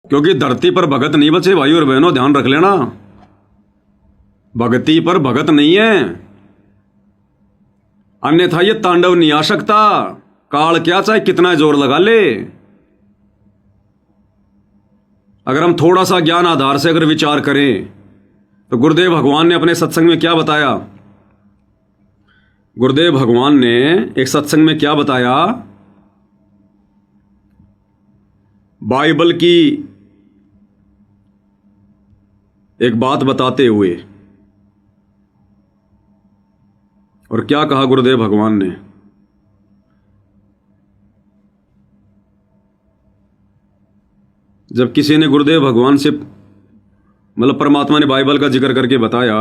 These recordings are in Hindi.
क्योंकि धरती पर भगत नहीं बचे भाई और बहनों, ध्यान रख लेना। भगती पर भगत नहीं है, अन्यथा ये तांडव नहीं आ सकता। काल क्या चाहे कितना जोर लगा ले, अगर हम थोड़ा सा ज्ञान आधार से अगर विचार करें तो गुरुदेव भगवान ने अपने सत्संग में क्या बताया? गुरुदेव भगवान ने एक सत्संग में क्या बताया? बाइबल की एक बात बताते हुए, और क्या कहा गुरुदेव भगवान ने? जब किसी ने गुरुदेव भगवान से, मतलब परमात्मा ने बाइबल का जिक्र करके बताया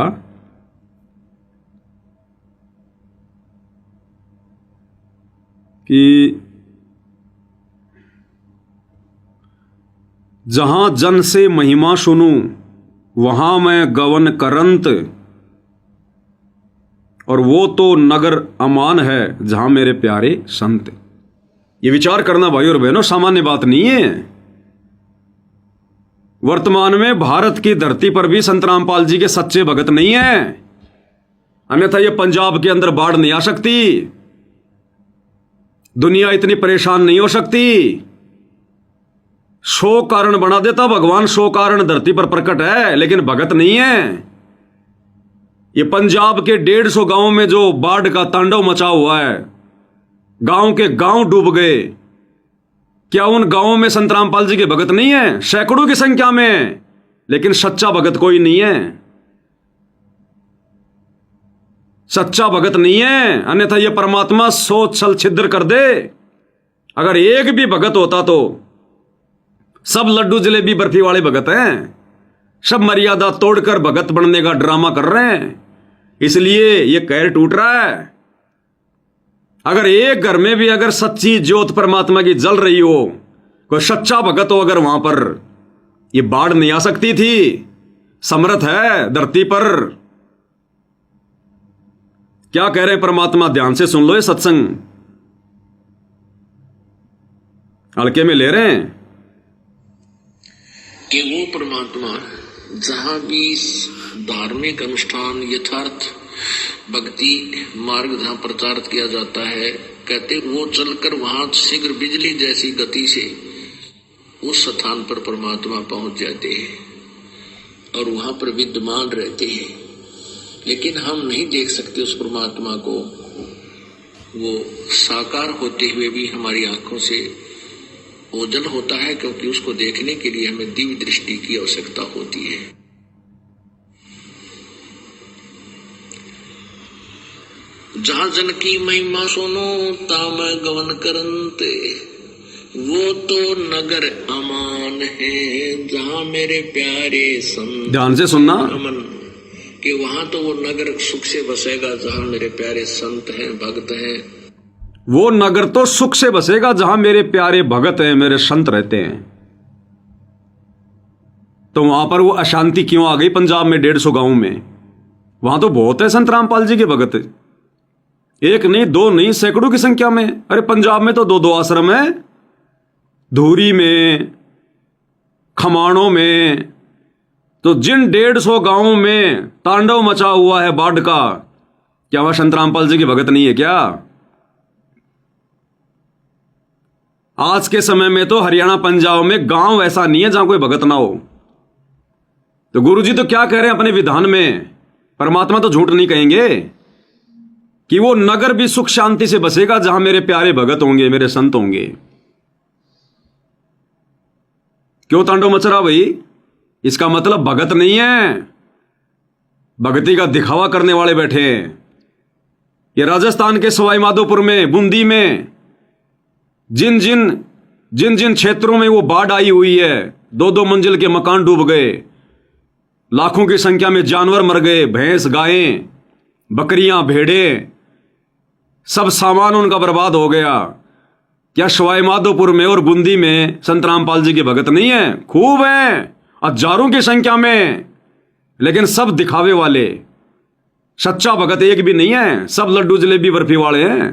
कि जहां जन से महिमा सुनूं वहां मैं गवन करंत, और वो तो नगर अमान है जहां मेरे प्यारे संत। ये विचार करना भाई और बहनों सामान्य बात नहीं है। वर्तमान में भारत की धरती पर भी संत रामपाल जी के सच्चे भगत नहीं है, अन्यथा ये पंजाब के अंदर बाढ़ नहीं आ सकती, दुनिया इतनी परेशान नहीं हो सकती। 100 कारण बना देता भगवान, 100 कारण धरती पर प्रकट है, लेकिन भगत नहीं है। ये पंजाब के 150 गांव में जो बाढ़ का तांडव मचा हुआ है, गांव के गांव डूब गए, क्या उन गांवों में संत रामपाल जी के भगत नहीं है? सैकड़ों की संख्या में, लेकिन सच्चा भगत कोई नहीं है, सच्चा भगत नहीं है, अन्यथा यह परमात्मा सोच छल छिद्र कर दे। अगर एक भी भगत होता तो सब लड्डू जलेबी बर्फी वाले भगत हैं, सब मर्यादा तोड़कर भगत बनने का ड्रामा कर रहे हैं, इसलिए यह कहर टूट रहा है। अगर एक घर में भी अगर सच्ची ज्योत परमात्मा की जल रही हो, कोई सच्चा भगत हो अगर वहां पर, यह बाढ़ नहीं आ सकती थी। समर्थ है धरती पर। क्या कह रहे हैं परमात्मा? ध्यान से सुन लो, ये सत्संग हल्के में ले रहे हैं कि वो परमात्मा जहां भी धार्मिक अनुष्ठान यथार्थ भक्ति मार्ग जहां प्रचारित किया जाता है, कहते वो चलकर वहां शीघ्र बिजली जैसी गति से उस स्थान पर परमात्मा पहुंच जाते हैं और वहां पर विद्यमान रहते हैं। लेकिन हम नहीं देख सकते उस परमात्मा को, वो साकार होते हुए भी हमारी आंखों से ओझल होता है, क्योंकि उसको देखने के लिए हमें दिव्य दृष्टि की आवश्यकता होती है। जहां जन की महिमा सुनो ताम गवन करंते, वो तो नगर अमान है जहां मेरे प्यारे संत। ध्यान से सुनना, अमन कि वहां तो वो नगर सुख से बसेगा जहां मेरे प्यारे संत हैं, भक्त हैं। वो नगर तो सुख से बसेगा जहां मेरे प्यारे भगत हैं, मेरे संत रहते हैं। तो वहां पर वो अशांति क्यों आ गई? पंजाब में 150 गांव में, वहां तो बहुत है संत रामपाल जी के भगत, एक नहीं दो नहीं सैकड़ों की संख्या में। अरे पंजाब में तो 2-2 आश्रम है, धूरी में, खमाणों में। तो जिन 150 गांवों में तांडव मचा हुआ है बाढ़ का, क्या वह संत रामपाल जी की भगत नहीं है क्या? आज के समय में तो हरियाणा पंजाब में गांव ऐसा नहीं है जहां कोई भगत ना हो। तो गुरुजी तो क्या कह रहे हैं अपने विधान में? परमात्मा तो झूठ नहीं कहेंगे कि वो नगर भी सुख शांति से बसेगा जहां मेरे प्यारे भगत होंगे, मेरे संत होंगे। क्यों तांडव मच रहा भाई? इसका मतलब भगत नहीं है, भगती का दिखावा करने वाले बैठे हैं। ये राजस्थान के सवाई माधोपुर में, बूंदी में, जिन जिन क्षेत्रों में वो बाढ़ आई हुई है, 2-2 मंजिल के मकान डूब गए, लाखों की संख्या में जानवर मर गए, भैंस, गायें, बकरियां, भेड़ें, सब सामान उनका बर्बाद हो गया। क्या सवाई माधोपुर में और बूंदी में संत रामपाल जी के भगत नहीं है? खूब हैं, हजारों की संख्या में, लेकिन सब दिखावे वाले। सच्चा भगत एक भी नहीं है, सब लड्डू जलेबी बर्फी वाले हैं,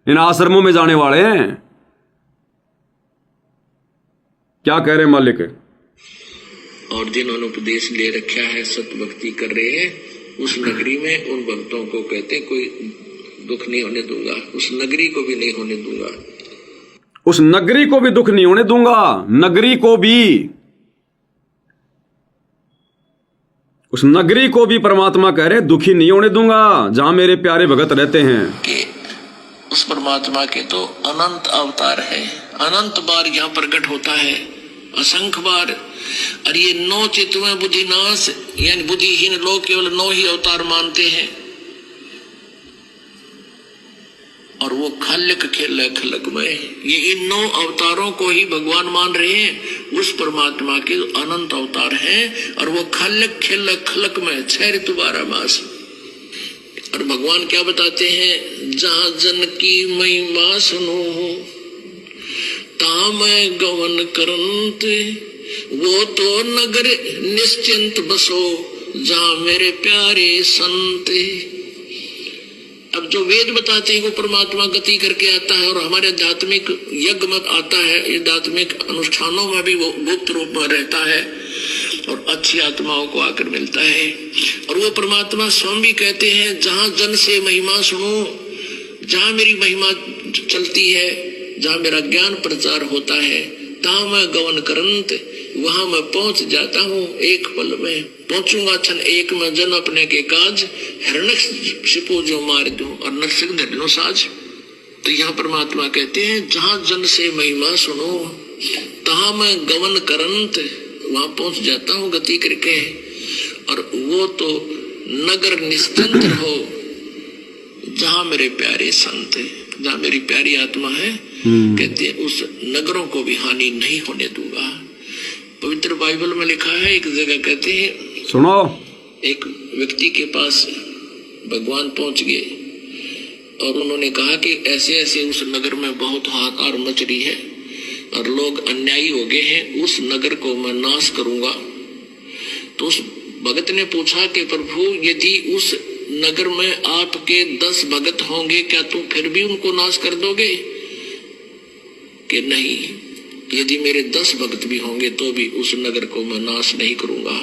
इन आश्रमों में जाने वाले हैं। क्या कह रहे मालिक? और जिन्होंने उपदेश ले रखा है, सत भक्ति कर रहे हैं, उस नगरी में उन भक्तों को कहते हैं कोई दुख नहीं होने दूंगा, उस नगरी को भी नहीं होने दूंगा। उस नगरी को भी दुख नहीं होने दूंगा, नगरी को भी, उस नगरी को भी परमात्मा कह रहे दुखी नहीं होने दूंगा जहां मेरे प्यारे भगत रहते हैं। कि उस परमात्मा के तो अनंत अवतार है, अनंत बार यहाँ प्रकट होता है, असंख्य बार। और ये 9 चित्तों बुद्धिनाश, यानी बुद्धिहीन लोग केवल 9 ही अवतार मानते हैं, और वो खलक खेल खलकमय, ये इन 9 अवतारों को ही भगवान मान रहे हैं। उस परमात्मा के अनंत अवतार हैं और वो खलक खेल खलकमय 6 ऋतु 12 मास। और भगवान क्या बताते हैं, जहां जन की महिमा सुनो ता मैं गवन करंत, वो तो नगर निश्चिंत बसो जहां मेरे प्यारे संत। अब जो वेद बताते हैं वो परमात्मा गति करके आता है, और हमारे आध्यात्मिक यज्ञ में आता है, आध्यात्मिक अनुष्ठानों में भी वो गुप्त रूप में रहता है और अच्छी आत्माओं को आकर मिलता है। और वो परमात्मा स्वयं भी कहते हैं, जहां जन से महिमा सुनो, जहां मेरी महिमा चलती है, जहां मेरा ज्ञान प्रचार होता है, ता मैं गवन करंत, वहां मैं पहुंच जाता हूँ, एक पल में पहुंचूंगा। क्षण एक में जन अपने के काज, हिरण्यकशिपु जो मार दूं और नरसिंह धरनो साज। तो यहाँ परमात्मा कहते हैं, जहां जन से महिमा सुनो तहा मैं गवन करंत, वहां पहुंच जाता हूँ गति करके। और वो तो नगर निश्चिंत रहो जहां मेरे प्यारे संत, जहां मेरी प्यारी आत्मा है, कहते हैं उस नगरों को भी हानि नहीं होने दूंगा। पवित्र बाइबल में लिखा है, एक जगह कहते हैं, सुनो, एक व्यक्ति के पास भगवान पहुंच गए और उन्होंने कहा कि ऐसे ऐसे उस नगर में बहुत हाहाकार मच रही है और लोग अन्यायी हो गए हैं, उस नगर को मैं नाश करूंगा। तो उस भगत ने पूछा कि प्रभु, यदि उस नगर में आपके 10 भगत होंगे, क्या तुम फिर भी उनको नाश कर दोगे? कि नहीं, यदि मेरे 10 भक्त भी होंगे तो भी उस नगर को मैं नाश नहीं करूंगा।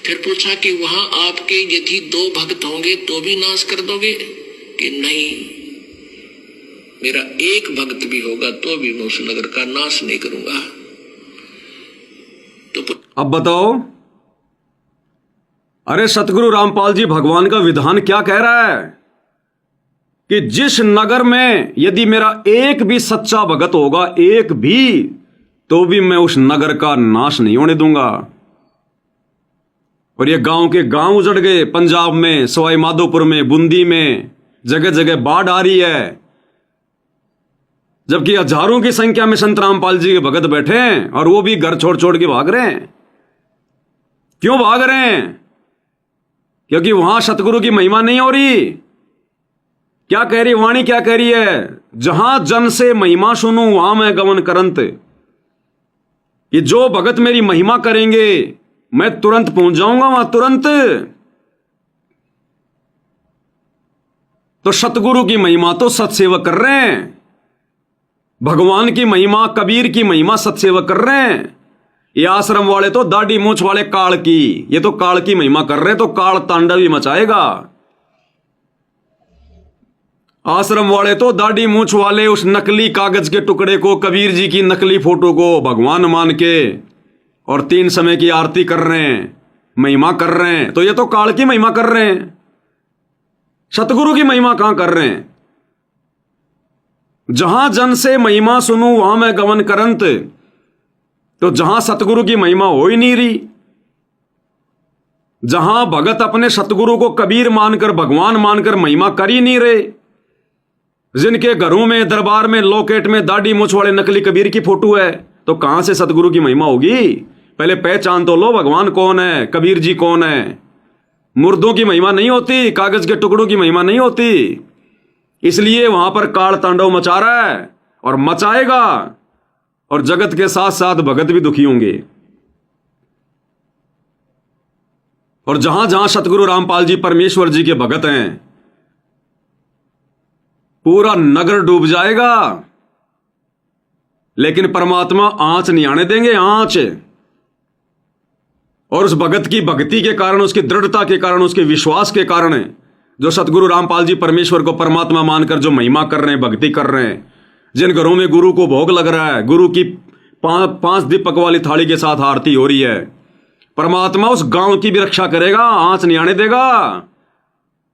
फिर पूछा कि वहां आपके यदि 2 भक्त होंगे तो भी नाश कर दोगे? कि नहीं, मेरा 1 भक्त भी होगा तो भी मैं उस नगर का नाश नहीं करूंगा। तो अब बताओ, अरे सतगुरु रामपाल जी, भगवान का विधान क्या कह रहा है कि जिस नगर में यदि मेरा 1 भी सच्चा भगत होगा, 1 भी, तो भी मैं उस नगर का नाश नहीं होने दूंगा। और ये गांव के गांव उजड़ गए, पंजाब में, सवाई माधोपुर में, बूंदी में, जगह जगह बाढ़ आ रही है, जबकि हजारों की संख्या में संत रामपाल जी के भगत बैठे हैं और वो भी घर छोड़ छोड़ के भाग रहे हैं। क्यों भाग रहे हैं? क्योंकि वहां सतगुरु की महिमा नहीं हो रही। क्या कह रही वाणी, क्या कह रही है? जहां जन से महिमा सुनूं वहां मैं गमन करंत, कि जो भगत मेरी महिमा करेंगे मैं तुरंत पहुंच जाऊंगा वहां, तुरंत। तो सतगुरु की महिमा तो सत्सेवक कर रहे हैं, भगवान की महिमा, कबीर की महिमा सत्सेवक कर रहे हैं। ये आश्रम वाले तो दाढ़ी मूछ वाले काल की, ये तो काल की महिमा कर रहे हैं, तो काल तांडव ही मचाएगा। आश्रम वाले तो दाढ़ी मूछ वाले उस नकली कागज के टुकड़े को, कबीर जी की नकली फोटो को भगवान मान के और 3 समय की आरती कर रहे हैं, महिमा कर रहे हैं। तो ये तो काल की महिमा कर रहे हैं, सतगुरु की महिमा कहां कर रहे हैं? जहां जन से महिमा सुनूं वहां मैं गमन करंत, तो जहां सतगुरु की महिमा हो ही नहीं रही, जहां भगत अपने सतगुरु को कबीर मानकर, भगवान मानकर महिमा कर ही नहीं रहे, जिनके घरों में, दरबार में, लॉकेट में दाढ़ी मूछ वाले नकली कबीर की फोटो है, तो कहां से सतगुरु की महिमा होगी? पहले पहचान तो लो, भगवान कौन है, कबीर जी कौन है। मुर्दों की महिमा नहीं होती, कागज के टुकड़ों की महिमा नहीं होती। इसलिए वहां पर काल तांडव मचा रहा है और मचाएगा, और जगत के साथ साथ भगत भी दुखी होंगे। और जहां जहां सतगुरु रामपाल जी परमेश्वर जी के भगत हैं, पूरा नगर डूब जाएगा, लेकिन परमात्मा आंच नहीं आने देंगे, आंच। और उस भगत की भक्ति के कारण, उसकी दृढ़ता के कारण, उसके विश्वास के कारण जो सतगुरु रामपाल जी परमेश्वर को परमात्मा मानकर जो महिमा कर रहे हैं, भक्ति कर रहे हैं, जिन घरों में गुरु को भोग लग रहा है, गुरु की पांच दीपक वाली थाली के साथ आरती हो रही है, परमात्मा उस गांव की भी रक्षा करेगा, आंच नहीं आने देगा,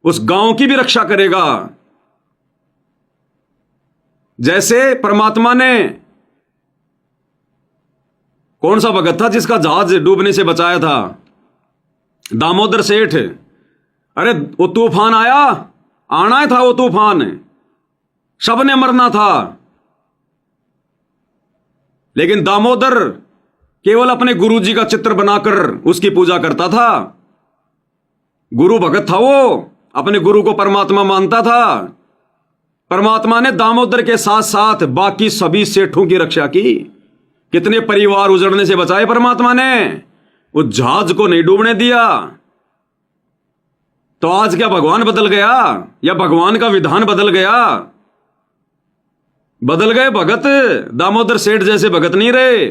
उस गांव की भी रक्षा करेगा। जैसे परमात्मा ने, कौन सा भगत था जिसका जहाज डूबने से बचाया था? दामोदर सेठ। अरे वो तूफान आया, आना ही था वो तूफान, सबने मरना था, लेकिन दामोदर केवल अपने गुरु जी का चित्र बनाकर उसकी पूजा करता था। गुरु भगत था वो, अपने गुरु को परमात्मा मानता था। परमात्मा ने दामोदर के साथ साथ बाकी सभी सेठों की रक्षा की। कितने परिवार उजड़ने से बचाए परमात्मा ने, उस जहाज को नहीं डूबने दिया। तो आज क्या भगवान बदल गया, या भगवान का विधान बदल गया? बदल गए भगत, दामोदर सेठ जैसे भगत नहीं रहे।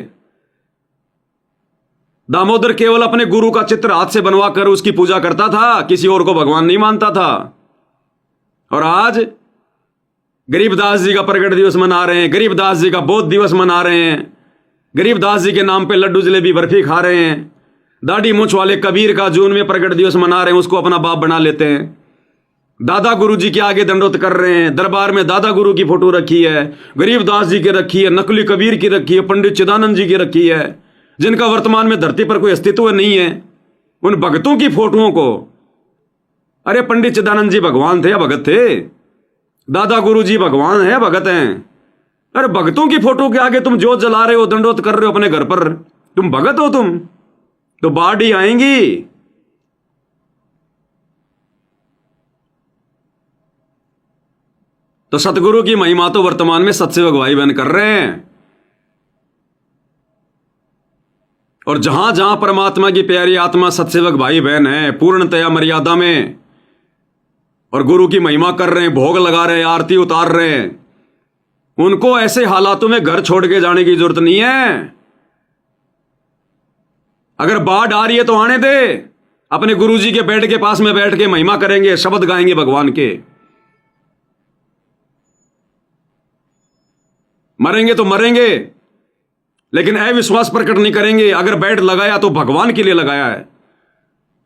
दामोदर केवल अपने गुरु का चित्र हाथ से बनवाकर उसकी पूजा करता था, किसी और को भगवान नहीं मानता था। और आज गरीबदास जी का प्रकट दिवस मना रहे हैं, गरीबदास जी का बोध दिवस मना रहे हैं, गरीबदास जी के नाम पे लड्डू जलेबी बर्फी खा रहे हैं। दाढ़ी मूंछ वाले कबीर का जून में प्रकट दिवस मना रहे हैं, उसको अपना बाप बना लेते हैं। दादा गुरु जी के आगे दंडोत कर रहे हैं, दरबार में दादा गुरु की फोटो रखी है, गरीबदास जी की रखी है, नकली कबीर की रखी है, पंडित चिदानंद जी की रखी है, जिनका वर्तमान में धरती पर कोई अस्तित्व नहीं है। उन भगतों की फोटोओं को, अरे पंडित चिदानंद जी भगवान थे या भगत थे? दादा गुरु जी भगवान है, भगत हैं। अरे भगतों की फोटो के आगे तुम जोत जला रहे हो, दंडोत कर रहे हो अपने घर पर, तुम भगत हो? तुम तो बाढ़ ही आएंगी। तो सतगुरु की महिमा तो वर्तमान में सतसेवक भाई बहन कर रहे हैं। और जहां जहां परमात्मा की प्यारी आत्मा सतसेवक भाई बहन है, पूर्णतया मर्यादा में, और गुरु की महिमा कर रहे हैं, भोग लगा रहे हैं, आरती उतार रहे हैं, उनको ऐसे हालातों में घर छोड़ के जाने की जरूरत नहीं है। अगर बाढ़ आ रही है तो आने दे, अपने गुरु जी के बेड के पास में बैठ के महिमा करेंगे, शब्द गाएंगे भगवान के। मरेंगे तो मरेंगे, लेकिन अविश्वास प्रकट नहीं करेंगे। अगर बेड लगाया तो भगवान के लिए लगाया है,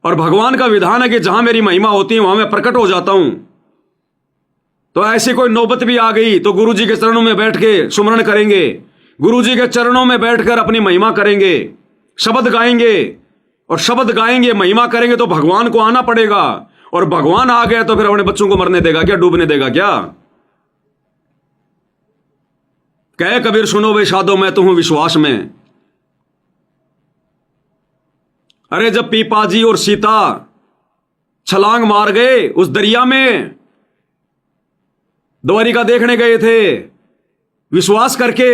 और भगवान का विधान है कि जहां मेरी महिमा होती है वहां मैं प्रकट हो जाता हूं। तो ऐसी कोई नौबत भी आ गई तो गुरु जी के चरणों में बैठ के सुमरण करेंगे, गुरु जी के चरणों में बैठकर अपनी महिमा करेंगे, शब्द गाएंगे, और शब्द गाएंगे, महिमा करेंगे तो भगवान को आना पड़ेगा। और भगवान आ गया तो फिर अपने बच्चों को मरने देगा क्या, डूबने देगा क्या? कहे कबीर सुनो वे शादो मैं तो हूं विश्वास में। अरे जब पीपाजी और सीता छलांग मार गए उस दरिया में, द्वारिका देखने गए थे विश्वास करके,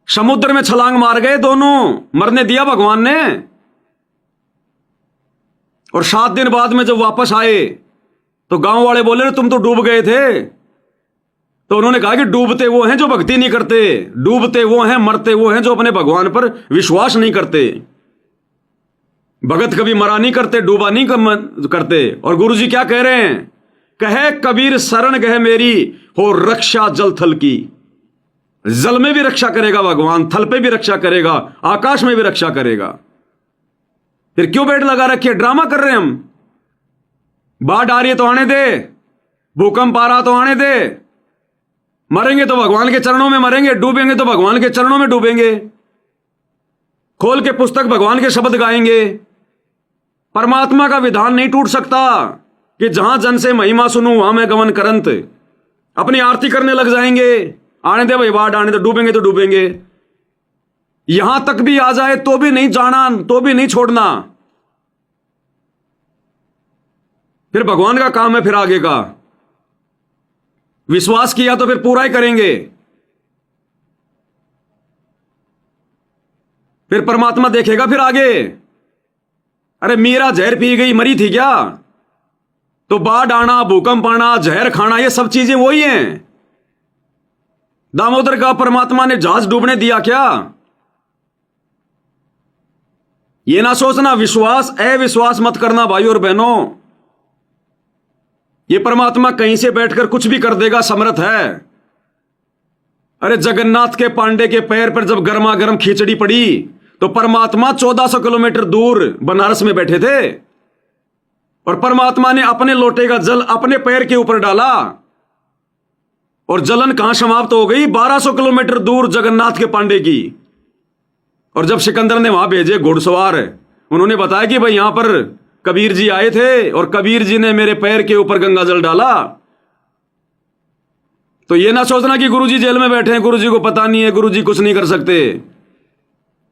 समुद्र में छलांग मार गए दोनों, मरने दिया भगवान ने। और 7 दिन बाद में जब वापस आए तो गांव वाले बोले तुम तो डूब गए थे। तो उन्होंने कहा कि डूबते वो हैं जो भक्ति नहीं करते, डूबते वो हैं, मरते वो हैं जो अपने भगवान पर विश्वास नहीं करते। भगत कभी मरा नहीं करते, डूबा नहीं करते। और गुरुजी क्या कह रहे हैं? कहे कबीर शरण गह मेरी हो रक्षा जल थल की। जल में भी रक्षा करेगा भगवान, थल पे भी रक्षा करेगा, आकाश में भी रक्षा करेगा। फिर क्यों बेड लगा रखे, ड्रामा कर रहे हैं हम? बाढ़ आ रही है तो आने दे, भूकंप आ रहा तो आने दे, मरेंगे तो भगवान के चरणों में मरेंगे, डूबेंगे तो भगवान के चरणों में डूबेंगे, खोल के पुस्तक भगवान के शब्द गाएंगे। परमात्मा का विधान नहीं टूट सकता कि जहां जन से महिमा सुनूं वहां मैं गमन करंत। अपनी आरती करने लग जाएंगे, आने दे भाई बाढ़ आने दे, डूबेंगे तो डूबेंगे। यहां तक भी आ जाए तो भी नहीं जाना, तो भी नहीं छोड़ना। फिर भगवान का काम है, फिर आगे का विश्वास किया तो फिर पूरा ही करेंगे। फिर परमात्मा देखेगा फिर आगे। अरे मीरा जहर पी गई, मरी थी क्या? तो बाढ़ आना, भूकंप आना, जहर खाना, ये सब चीजें वही हैं। दामोदर का परमात्मा ने जहाज डूबने दिया क्या? ये ना सोचना विश्वास अविश्वास मत करना भाई और बहनों। ये परमात्मा कहीं से बैठकर कुछ भी कर देगा, समर्थ है। अरे जगन्नाथ के पांडे के पैर पर जब गर्मा गर्म खिचड़ी पड़ी तो परमात्मा 1400 किलोमीटर दूर बनारस में बैठे थे और परमात्मा ने अपने लोटे का जल अपने पैर के ऊपर डाला और जलन कहां समाप्त हो गई? 1200 किलोमीटर दूर जगन्नाथ के पांडे की। और जब सिकंदर ने वहां भेजे घुड़सवार, उन्होंने बताया कि भाई यहां पर कबीर जी आए थे और कबीर जी ने मेरे पैर के ऊपर गंगा जल डाला। तो ये ना सोचना कि गुरुजी जेल में बैठे हैं, गुरुजी को पता नहीं है, गुरुजी कुछ नहीं कर सकते।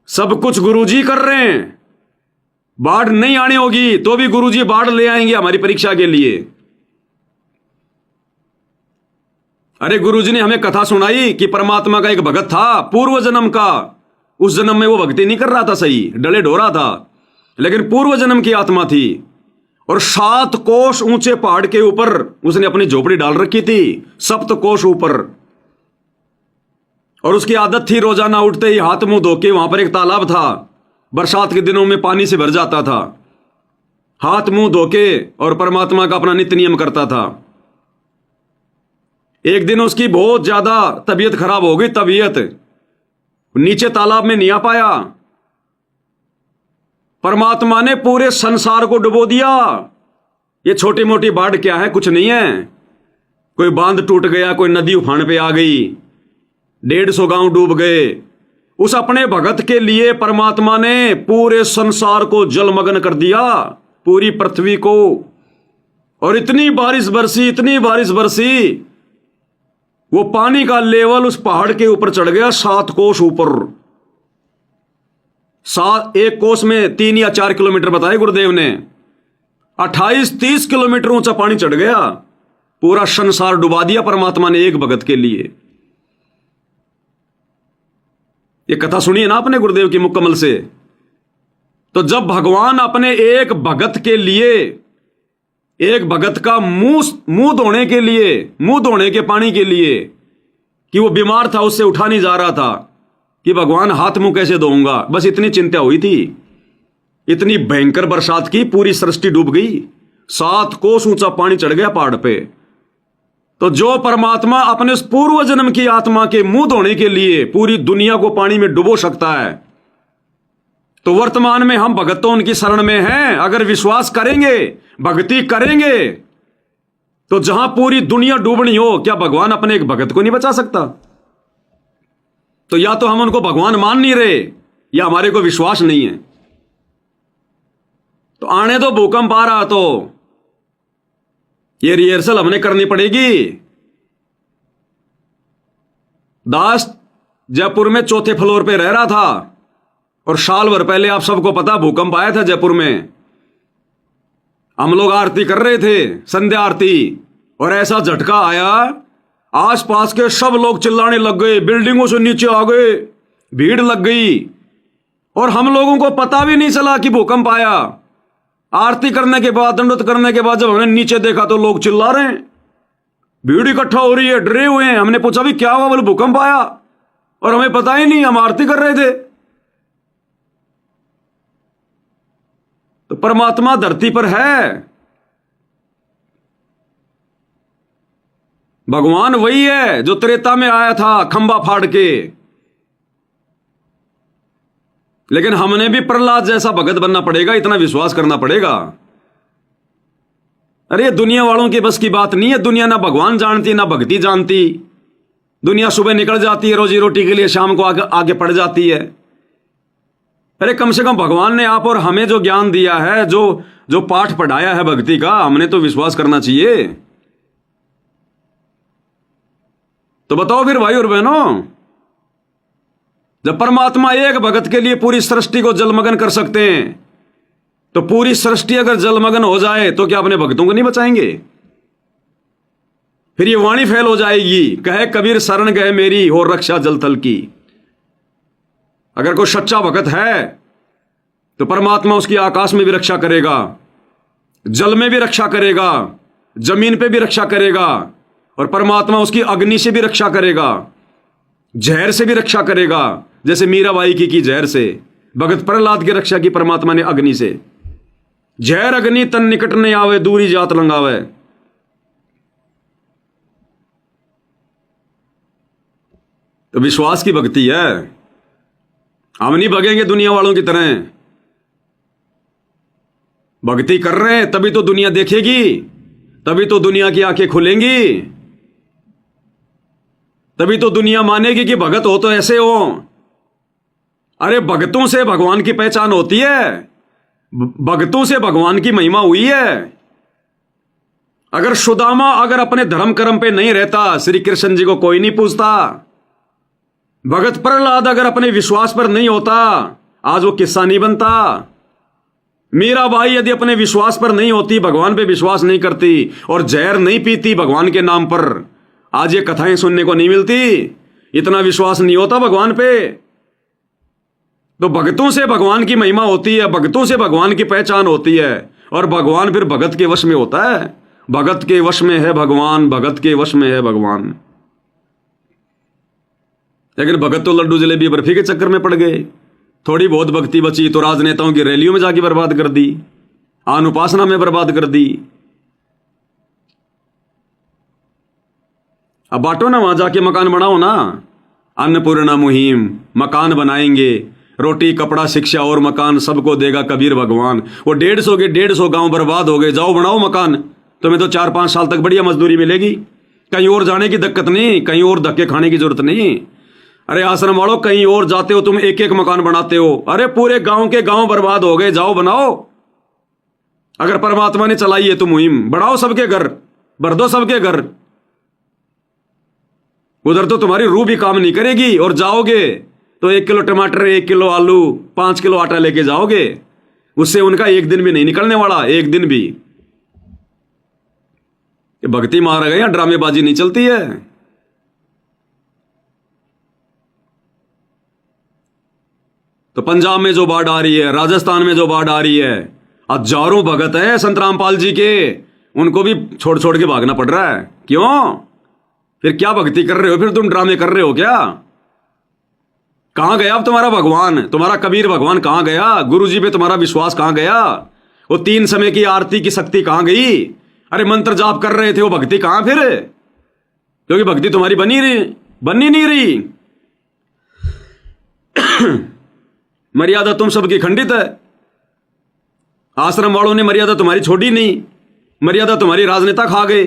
सब कुछ गुरुजी कर रहे हैं। बाढ़ नहीं आनी होगी तो भी गुरुजी बाढ़ ले आएंगे हमारी परीक्षा के लिए। अरे गुरुजी ने हमें कथा सुनाई कि परमात्मा का एक भगत था पूर्व जन्म का। उस जन्म में वो भक्ति नहीं कर रहा था, सही डले ढो रहा था, लेकिन पूर्व जन्म की आत्मा थी और 7 कोस ऊंचे पहाड़ के ऊपर उसने अपनी झोपड़ी डाल रखी थी, 7 कोस ऊपर। और उसकी आदत थी रोजाना उठते ही हाथ मुंह धो के, वहां पर एक तालाब था, बरसात के दिनों में पानी से भर जाता था, हाथ मुंह धो के और परमात्मा का अपना नित्य नियम करता था। एक दिन उसकी बहुत ज्यादा तबीयत खराब हो गई, तबीयत नीचे तालाब में नहीं आ पाया। परमात्मा ने पूरे संसार को डुबो दिया। ये छोटी मोटी बाढ़ क्या है? कुछ नहीं है। कोई बांध टूट गया, कोई नदी उफान पे आ गई, 150 गांव डूब गए। उस अपने भगत के लिए परमात्मा ने पूरे संसार को जलमग्न कर दिया, पूरी पृथ्वी को। और इतनी बारिश बरसी, इतनी बारिश बरसी, वो पानी का लेवल उस पहाड़ के ऊपर चढ़ गया 7 कोस ऊपर। एक कोस में 3 या 4 किलोमीटर बताए गुरुदेव ने, 28-30 किलोमीटर ऊंचा पानी चढ़ गया। पूरा संसार डुबा दिया परमात्मा ने एक भगत के लिए। ये कथा सुनिए ना अपने गुरुदेव की मुकम्मल से। तो जब भगवान अपने एक भगत के लिए, एक भगत का मुंह धोने के लिए, मुंह धोने के पानी के लिए, कि वो बीमार था, उससे उठा नहीं जा रहा था, कि भगवान हाथ मुंह कैसे धोऊंगा, बस इतनी चिंता हुई थी। इतनी भयंकर बरसात की पूरी सृष्टि डूब गई, 7 कोस ऊंचा पानी चढ़ गया पहाड़ पे। तो जो परमात्मा अपने उस पूर्व जन्म की आत्मा के मुंह धोने के लिए पूरी दुनिया को पानी में डुबो सकता है, तो वर्तमान में हम भगतों उनकी शरण में हैं। अगर विश्वास करेंगे, भक्ति करेंगे, तो जहां पूरी दुनिया डूबनी हो, क्या भगवान अपने एक भगत को नहीं बचा सकता? तो या तो हम उनको भगवान मान नहीं रहे या हमारे को विश्वास नहीं है। तो आने दो भूकंप आ रहा, तो ये रिहर्सल हमने करनी पड़ेगी। दास जयपुर में 4थे फ्लोर पे रह रहा था और साल भर पहले आप सबको पता भूकंप आया था जयपुर में। हम लोग आरती कर रहे थे, संध्या आरती, और ऐसा झटका आया, आसपास के सब लोग चिल्लाने लग गए, बिल्डिंगों से नीचे आ गए, भीड़ लग गई और हम लोगों को पता भी नहीं चला कि भूकंप आया। आरती करने के बाद, दंडवत करने के बाद जब हमने नीचे देखा तो लोग चिल्ला रहे हैं, भीड़ इकट्ठा हो रही है, डरे हुए हैं। हमने पूछा भी क्या हुआ? बोले भूकंप आया, और हमें पता ही नहीं, हम आरती कर रहे थे। तो परमात्मा धरती पर है, भगवान वही है जो त्रेता में आया था खंबा फाड़ के। लेकिन हमने भी प्रहलाद जैसा भगत बनना पड़ेगा, इतना विश्वास करना पड़ेगा। अरे दुनिया वालों की बस की बात नहीं है। दुनिया ना भगवान जानती ना भक्ति जानती। दुनिया सुबह निकल जाती है रोजी रोटी के लिए, शाम को आगे पड़ जाती है। अरे कम से कम भगवान ने आप और हमें जो ज्ञान दिया है, जो पाठ पढ़ाया है भक्ति का, हमने तो विश्वास करना चाहिए। तो बताओ फिर भाई और बहनों, जब परमात्मा एक भगत के लिए पूरी सृष्टि को जलमग्न कर सकते हैं, तो पूरी सृष्टि अगर जलमग्न हो जाए तो क्या अपने भक्तों को नहीं बचाएंगे? फिर ये वाणी फैल हो जाएगी, कहे कबीर शरण गए मेरी हो रक्षा जल थल की। अगर कोई सच्चा भगत है तो परमात्मा उसकी आकाश में भी रक्षा करेगा, जल में भी रक्षा करेगा, जमीन पे भी रक्षा करेगा, और परमात्मा उसकी अग्नि से भी रक्षा करेगा, जहर से भी रक्षा करेगा, जैसे मीराबाई की जहर से। भगत प्रहलाद की रक्षा की परमात्मा ने अग्नि से। जहर अग्नि तन निकट नहीं आवे, दूरी जात लंगावे। तो विश्वास की भक्ति है। हम नहीं भगेंगे दुनिया वालों की तरह। भक्ति कर रहे हैं तभी तो दुनिया देखेगी, तभी तो दुनिया की आंखें खुलेंगी, तभी तो दुनिया मानेगी कि भगत हो तो ऐसे हो। अरे भगतों से भगवान की पहचान होती है, भगतों से भगवान की महिमा हुई है। अगर सुदामा अगर अपने धर्म कर्म पे नहीं रहता, श्री कृष्ण जी को कोई नहीं पूछता। भगत प्रहलाद अगर अपने विश्वास पर नहीं होता, आज वो किस्सा नहीं बनता। मीराबाई यदि अपने विश्वास पर नहीं होती, भगवान पे विश्वास नहीं करती और जहर नहीं पीती भगवान के नाम पर, आज ये कथाएं सुनने को नहीं मिलती। इतना विश्वास नहीं होता भगवान पे। तो भगतों से भगवान की महिमा होती है, भगतों से भगवान की पहचान होती है, और भगवान फिर भगत के वश में होता है। भगत के वश में है भगवान, भगत के वश में है भगवान। लेकिन भगत तो लड्डू जलेबी बर्फी के चक्कर में पड़ गए। थोड़ी बहुत भक्ति बची तो राजनेताओं की रैलियों में जाके बर्बाद कर दी, आन उपासना में बर्बाद कर दी। अब बांटो ना, वहां जाके मकान बनाओ ना। अन्नपूर्णा मुहिम, मकान बनाएंगे, रोटी कपड़ा शिक्षा और मकान सबको देगा कबीर भगवान। वो 150 गांव बर्बाद हो गए, जाओ बनाओ मकान। तुम्हें तो 4-5 साल तक बढ़िया मजदूरी मिलेगी, कहीं और जाने की दिक्कत नहीं, कहीं और धक्के खाने की जरूरत नहीं। अरे आश्रम वालों, कहीं और जाते हो तुम, एक एक मकान बनाते हो। अरे पूरे गांव के गांव बर्बाद हो गए, जाओ बनाओ। अगर परमात्मा ने चलाई है तो मुहिम, बढ़ाओ सबके घर, भर दो सबके घर। उधर तो तुम्हारी रूह भी काम नहीं करेगी, और जाओगे तो 1 किलो टमाटर, 1 किलो आलू, 5 किलो आटा लेके जाओगे। उससे उनका एक दिन भी नहीं निकलने वाला, एक दिन भी। भक्ति मारा गया, ड्रामेबाजी नहीं चलती है। तो पंजाब में जो बाढ़ आ रही है, राजस्थान में जो बाढ़ आ रही है, हजारों भगत है संत रामपाल जी के, उनको भी छोड़ छोड़ के भागना पड़ रहा है। क्यों? फिर क्या भक्ति कर रहे हो? फिर तुम ड्रामे कर रहे हो क्या? कहां गया अब तुम्हारा भगवान, तुम्हारा कबीर भगवान कहां गया? गुरु जी पे तुम्हारा विश्वास कहां गया? वो 3 समय की आरती की शक्ति कहां गई? अरे मंत्र जाप कर रहे थे, वो भक्ति कहां फिर? क्योंकि भक्ति तुम्हारी बनी नहीं रही। मर्यादा तुम सबकी खंडित है। आश्रम वालों ने मर्यादा तुम्हारी छोड़ी नहीं, मर्यादा तुम्हारी राजनेता खा गए।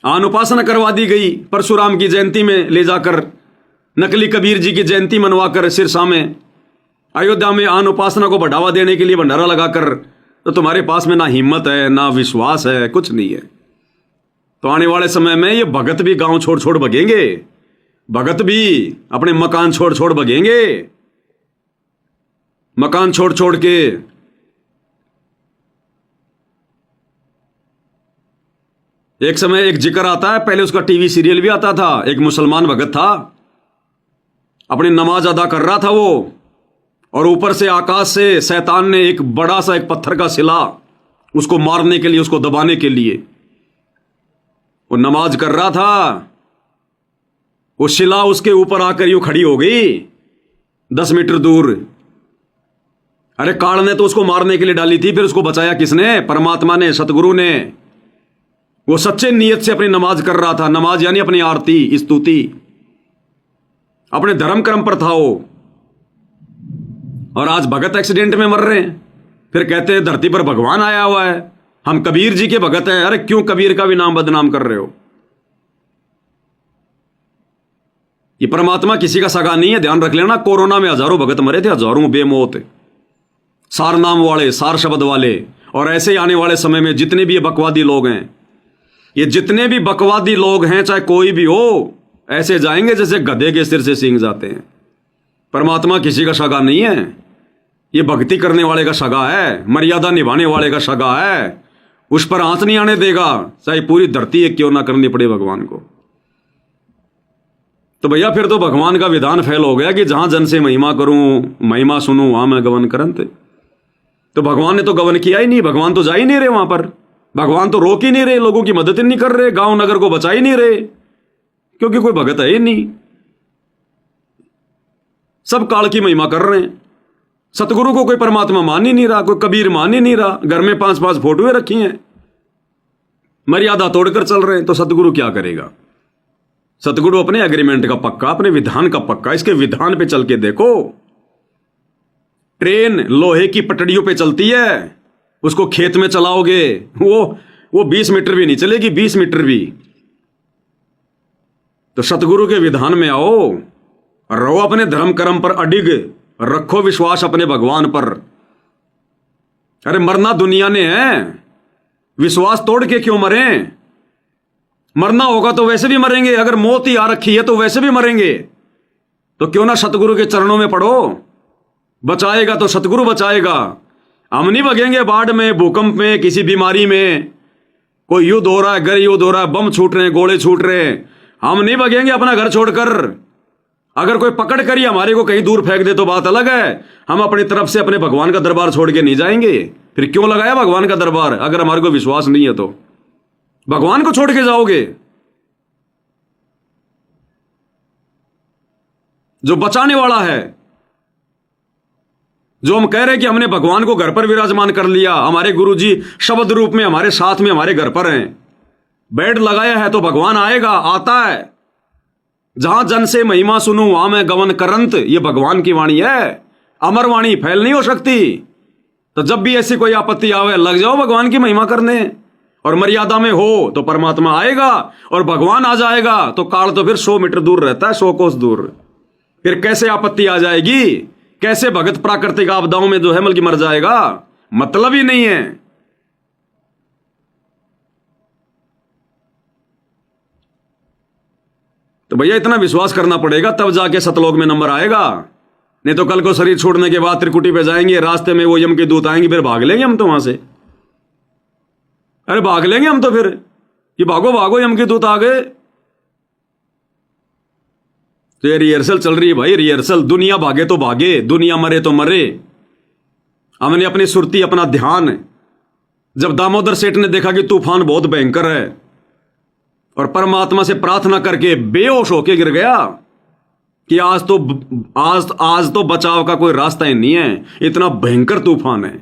आन उपासना करवा दी गई, परशुराम की जयंती में ले जाकर, नकली कबीर जी की जयंती मनवाकर सिरसा में, अयोध्या में आन उपासना को बढ़ावा देने के लिए भंडारा लगाकर। तो तुम्हारे पास में ना हिम्मत है, ना विश्वास है, कुछ नहीं है। तो आने वाले समय में ये भगत भी गांव छोड़ छोड़ भगेंगे, भगत भी अपने मकान छोड़ छोड़ भगेंगे। मकान छोड़ छोड़ के एक समय एक जिक्र आता है, पहले उसका टीवी सीरियल भी आता था। एक मुसलमान भगत था, अपनी नमाज अदा कर रहा था वो, और ऊपर से आकाश से शैतान ने एक बड़ा सा एक पत्थर का सिला उसको मारने के लिए, उसको दबाने के लिए वो नमाज कर रहा था। वो शिला उसके ऊपर आकर यूं खड़ी हो गई 10 मीटर दूर। अरे काल ने तो उसको मारने के लिए डाली थी, फिर उसको बचाया किसने? परमात्मा ने, सतगुरु ने। वो सच्चे नियत से अपनी नमाज कर रहा था। नमाज यानी अपनी आरती, स्तुति, अपने धर्म कर्म पर था वो। और आज भगत एक्सीडेंट में मर रहे हैं, फिर कहते हैं धरती पर भगवान आया हुआ है, हम कबीर जी के भगत हैं। अरे क्यों कबीर का भी नाम बदनाम कर रहे हो? ये परमात्मा किसी का सगा नहीं है, ध्यान रख लेना। कोरोना में हजारों भगत मरे थे, हजारों बेमौत, सार नाम वाले, सार शब्द वाले। और ऐसे ही आने वाले समय में जितने भी ये बकवादी लोग हैं, ये जितने भी बकवादी लोग हैं, चाहे कोई भी हो, ऐसे जाएंगे जैसे गधे के सिर से सींग जाते हैं। परमात्मा किसी का सगा नहीं है, ये भक्ति करने वाले का सगा है, मर्यादा निभाने वाले का सगा है। उस पर आंच नहीं आने देगा, चाहे पूरी धरती एक क्यों ना करनी पड़े भगवान को। तो भैया फिर तो भगवान का विधान फैल हो गया कि जहां जन से महिमा करूं, महिमा सुनूं, वहां मैं गवन करंत। तो भगवान ने तो गवन किया ही नहीं, भगवान तो जा ही नहीं रहे वहां पर, भगवान तो रोक ही नहीं रहे, लोगों की मदद ही नहीं कर रहे, गांव नगर को बचा ही नहीं रहे, क्योंकि कोई भगत है ही नहीं। सब काल की महिमा कर रहे हैं। सतगुरु को कोई परमात्मा मान ही नहीं रहा, कोई कबीर मान ही नहीं रहा, घर में 5-5 फोटोएं रखी हैं, मर्यादा तोड़कर चल रहे हैं। तो सतगुरु क्या करेगा? सतगुरु अपने एग्रीमेंट का पक्का, अपने विधान का पक्का। इसके विधान पे चल के देखो, ट्रेन लोहे की पटड़ियों पे चलती है, उसको खेत में चलाओगे वो 20 मीटर भी नहीं चलेगी, 20 मीटर भी। तो सतगुरु के विधान में आओ, रहो अपने धर्म कर्म पर अडिग, रखो विश्वास अपने भगवान पर। अरे मरना दुनिया ने है, विश्वास तोड़ के क्यों मरे? मरना होगा तो वैसे भी मरेंगे, अगर मौत ही आ रखी है तो वैसे भी मरेंगे। तो क्यों ना सतगुरु के चरणों में पड़ो, बचाएगा तो सतगुरु बचाएगा। हम नहीं भगेंगे बाढ़ में, भूकंप में, किसी बीमारी में, कोई युद्ध हो रहा है, घर युद्ध हो रहा है, बम छूट रहे हैं, गोले छूट रहे हैं, हम नहीं भगेंगे अपना घर छोड़कर। अगर कोई पकड़ कर ही हमारे को कहीं दूर फेंक दे तो बात अलग है, हम अपनी तरफ से अपने भगवान का दरबार छोड़ के नहीं जाएंगे। फिर क्यों लगाया भगवान का दरबार? अगर हमारे को विश्वास नहीं है तो भगवान को छोड़ के जाओगे? जो बचाने वाला है, जो हम कह रहे हैं कि हमने भगवान को घर पर विराजमान कर लिया, हमारे गुरुजी शब्द रूप में हमारे साथ में हमारे घर पर हैं, बेड लगाया है तो भगवान आएगा, आता है। जहां जन से महिमा सुनूं वहां मैं गवन करंत, ये भगवान की वाणी है, अमर वाणी, फैल नहीं हो सकती। तो जब भी ऐसी कोई आपत्ति आवे, लग जाओ भगवान की महिमा करने, और मर्यादा में हो तो परमात्मा आएगा और भगवान आ जाएगा। तो काल तो फिर 100 मीटर दूर रहता है, 100 कोस दूर। फिर कैसे आपत्ति आ जाएगी? कैसे भगत प्राकृतिक आपदाओं में जो है बल्कि मर जाएगा? मतलब ही नहीं है। तो भैया इतना विश्वास करना पड़ेगा, तब जाके सतलोक में नंबर आएगा। नहीं तो कल को शरीर छोड़ने के बाद त्रिकुटी पे जाएंगे, रास्ते में वो यम के दूत आएंगे, फिर भाग लेंगे हम तो वहां से। अरे भाग लेंगे हम तो फिर कि भागो भागो यम के दूत आ गए। तो ये रिहर्सल चल रही है भाई, रिहर्सल। दुनिया भागे तो भागे, दुनिया मरे तो मरे। हमने अपनी सुरती, अपना ध्यान, जब दामोदर सेठ ने देखा कि तूफान बहुत भयंकर है और परमात्मा से प्रार्थना करके बेहोश होके गिर गया कि आज तो बचाव का कोई रास्ता ही नहीं है, इतना भयंकर तूफान है।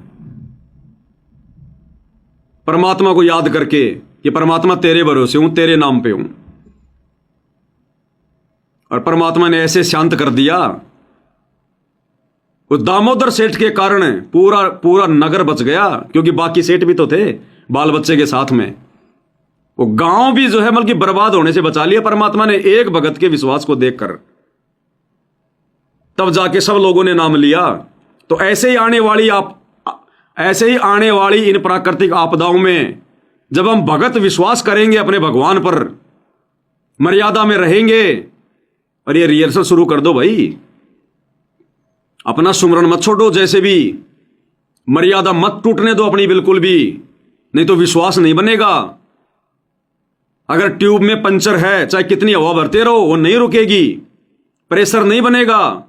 परमात्मा को याद करके कि परमात्मा तेरे भरोसे हूं, तेरे नाम पे हूं, और परमात्मा ने ऐसे शांत कर दिया। उस दामोदर सेठ के कारण पूरा नगर बच गया, क्योंकि बाकी सेठ भी तो थे बाल बच्चे के साथ में। वो गांव भी जो है बल्कि बर्बाद होने से बचा लिया परमात्मा ने, एक भगत के विश्वास को देखकर। तब जाके सब लोगों ने नाम लिया। तो ऐसे ही आने वाली इन प्राकृतिक आपदाओं में जब हम भगत विश्वास करेंगे अपने भगवान पर, मर्यादा में रहेंगे। और ये रिहर्सल शुरू कर दो भाई, अपना सुमरन मत छोड़ो, जैसे भी मर्यादा मत टूटने दो अपनी बिल्कुल भी, नहीं तो विश्वास नहीं बनेगा। अगर ट्यूब में पंचर है, चाहे कितनी हवा भरते रहो, वो नहीं रुकेगी, प्रेशर नहीं बनेगा।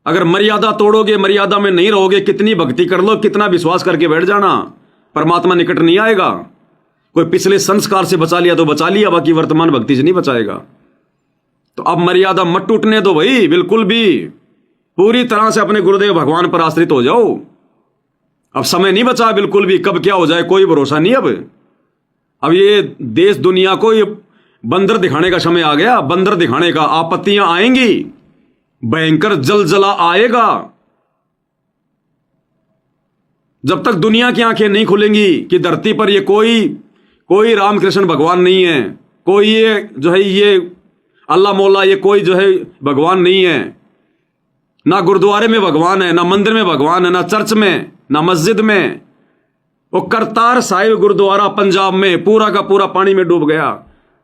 अगर मर्यादा तोड़ोगे, मर्यादा में नहीं रहोगे, कितनी भक्ति कर लो, कितना विश्वास करके बैठ जाना, परमात्मा निकट नहीं आएगा। कोई पिछले संस्कार से बचा लिया तो बचा लिया, बाकी वर्तमान भक्ति से नहीं बचाएगा। तो अब मर्यादा मत टूटने दो भाई, बिल्कुल भी। पूरी तरह से अपने गुरुदेव भगवान पर आश्रित हो जाओ। अब समय नहीं बचा बिल्कुल भी, कब क्या हो जाए कोई भरोसा नहीं। अब ये देश दुनिया को ये बंदर दिखाने का समय आ गया, बंदर दिखाने का। आपत्तियां आएंगी, भयंकर जलजला आएगा। जब तक दुनिया की आंखें नहीं खुलेंगी कि धरती पर ये कोई रामकृष्ण भगवान नहीं है, कोई ये जो है ये अल्लाह मौला, ये कोई जो है भगवान नहीं है, ना गुरुद्वारे में भगवान है, ना मंदिर में भगवान है, ना चर्च में, ना मस्जिद में। वो करतार साहिब गुरुद्वारा पंजाब में पूरा का पूरा पानी में डूब गया।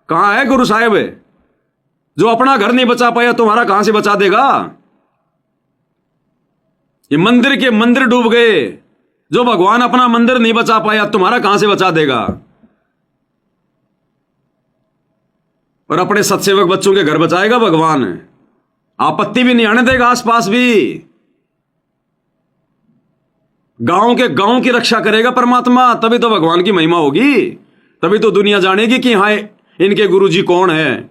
कहां है गुरु साहिब? जो अपना घर नहीं बचा पाया तुम्हारा कहां से बचा देगा? ये मंदिर के मंदिर डूब गए, जो भगवान अपना मंदिर नहीं बचा पाया तुम्हारा कहां से बचा देगा? और अपने सत्सेवक बच्चों के घर बचाएगा भगवान, आपत्ति भी नहीं आने देगा आसपास भी। गांव की रक्षा करेगा परमात्मा, तभी तो भगवान की महिमा होगी, तभी तो दुनिया जानेगी कि हाय इनके गुरुजी कौन है।